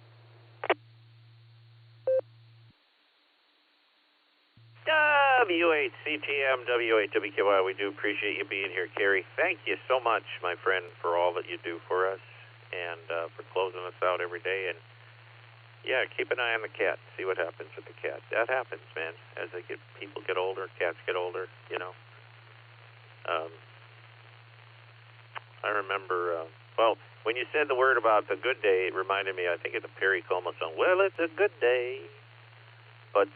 W8CTM, W8WKY, we do appreciate you being here, Carrie. Thank you so much, my friend, for all that you do for us and for closing us out every day. And yeah, keep an eye on the cat. See what happens with the cat. That happens, man. As people get older, cats get older, you know. I remember, when you said the word about the good day, it reminded me, I think, of the Perry Como song, Well, It's a Good Day. But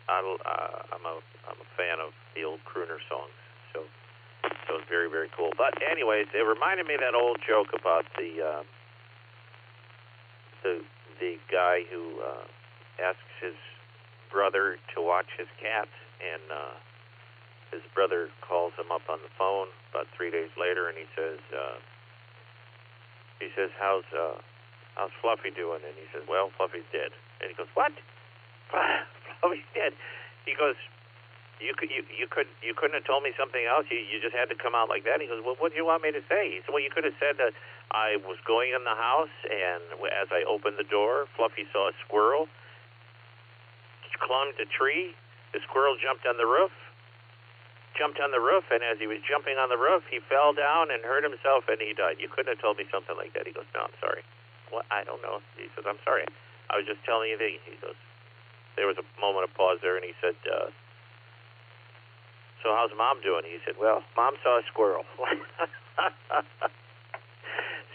I'm a fan of the old crooner songs, so it's very, very cool. But anyways, it reminded me of that old joke about the the guy who asks his brother to watch his cat, and his brother calls him up on the phone about 3 days later, and he says, how's Fluffy doing? And he says, well, Fluffy's dead. And he goes, what? Fluffy's dead. He goes, you couldn't have told me something else. You just had to come out like that. He goes, well, what do you want me to say? He said, well, you could have said that I was going in the house, and as I opened the door, Fluffy saw a squirrel, climbed a tree. The squirrel jumped on the roof, and as he was jumping on the roof, he fell down and hurt himself, and he died. You couldn't have told me something like that. He goes, no, I'm sorry. What? I don't know. He says, I'm sorry. I was just telling you the. He goes, there was a moment of pause there, and he said, so how's Mom doing? He said, well, Mom saw a squirrel.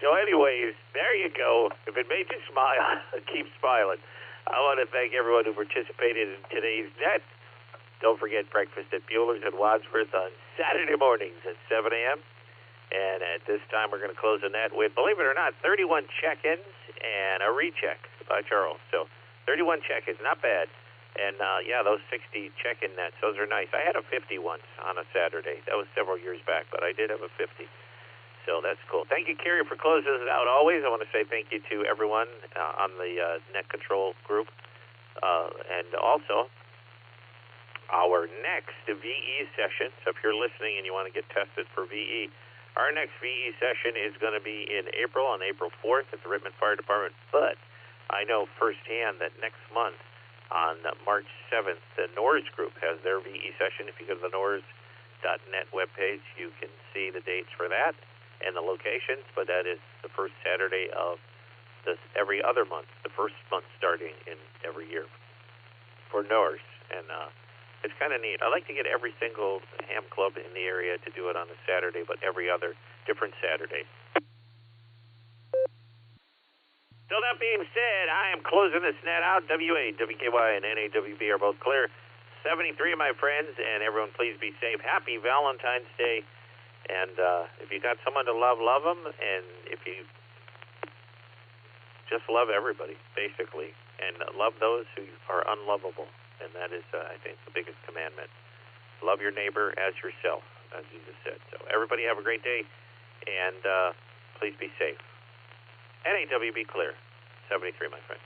So anyways, there you go. If it made you smile, keep smiling. I want to thank everyone who participated in today's net. Don't forget breakfast at Bueller's in Wadsworth on Saturday mornings at 7 a.m. And at this time, we're going to close the net with, believe it or not, 31 check-ins and a recheck by Charles. So 31 check-ins, not bad. And, yeah, those 60 check-in nets, those are nice. I had a 50 once on a Saturday. That was several years back, but I did have a 50. So that's cool. Thank you, Carrie, for closing us out always. I want to say thank you to everyone on the net control group. And also, our next VE session, so if you're listening and you want to get tested for VE, our next VE session is going to be in April, on April 4th at the Rittman Fire Department. But I know firsthand that next month, on March 7th, the NORS group has their VE session. If you go to the NORS.net webpage, you can see the dates for that and the locations, but that is the first Saturday of every other month, the first month starting in every year for NORS. And it's kind of neat. I like to get every single ham club in the area to do it on a Saturday, but every other different Saturday. So that being said, I am closing this net out. WA, WKY, and NAWB are both clear. 73, my friends, and everyone please be safe. Happy Valentine's Day. And if you got someone to love, love them. And if you just love everybody, basically. And love those who are unlovable. And that is, I think, the biggest commandment. Love your neighbor as yourself, as Jesus said. So everybody have a great day. And please be safe. NAWB clear. 73, my friend.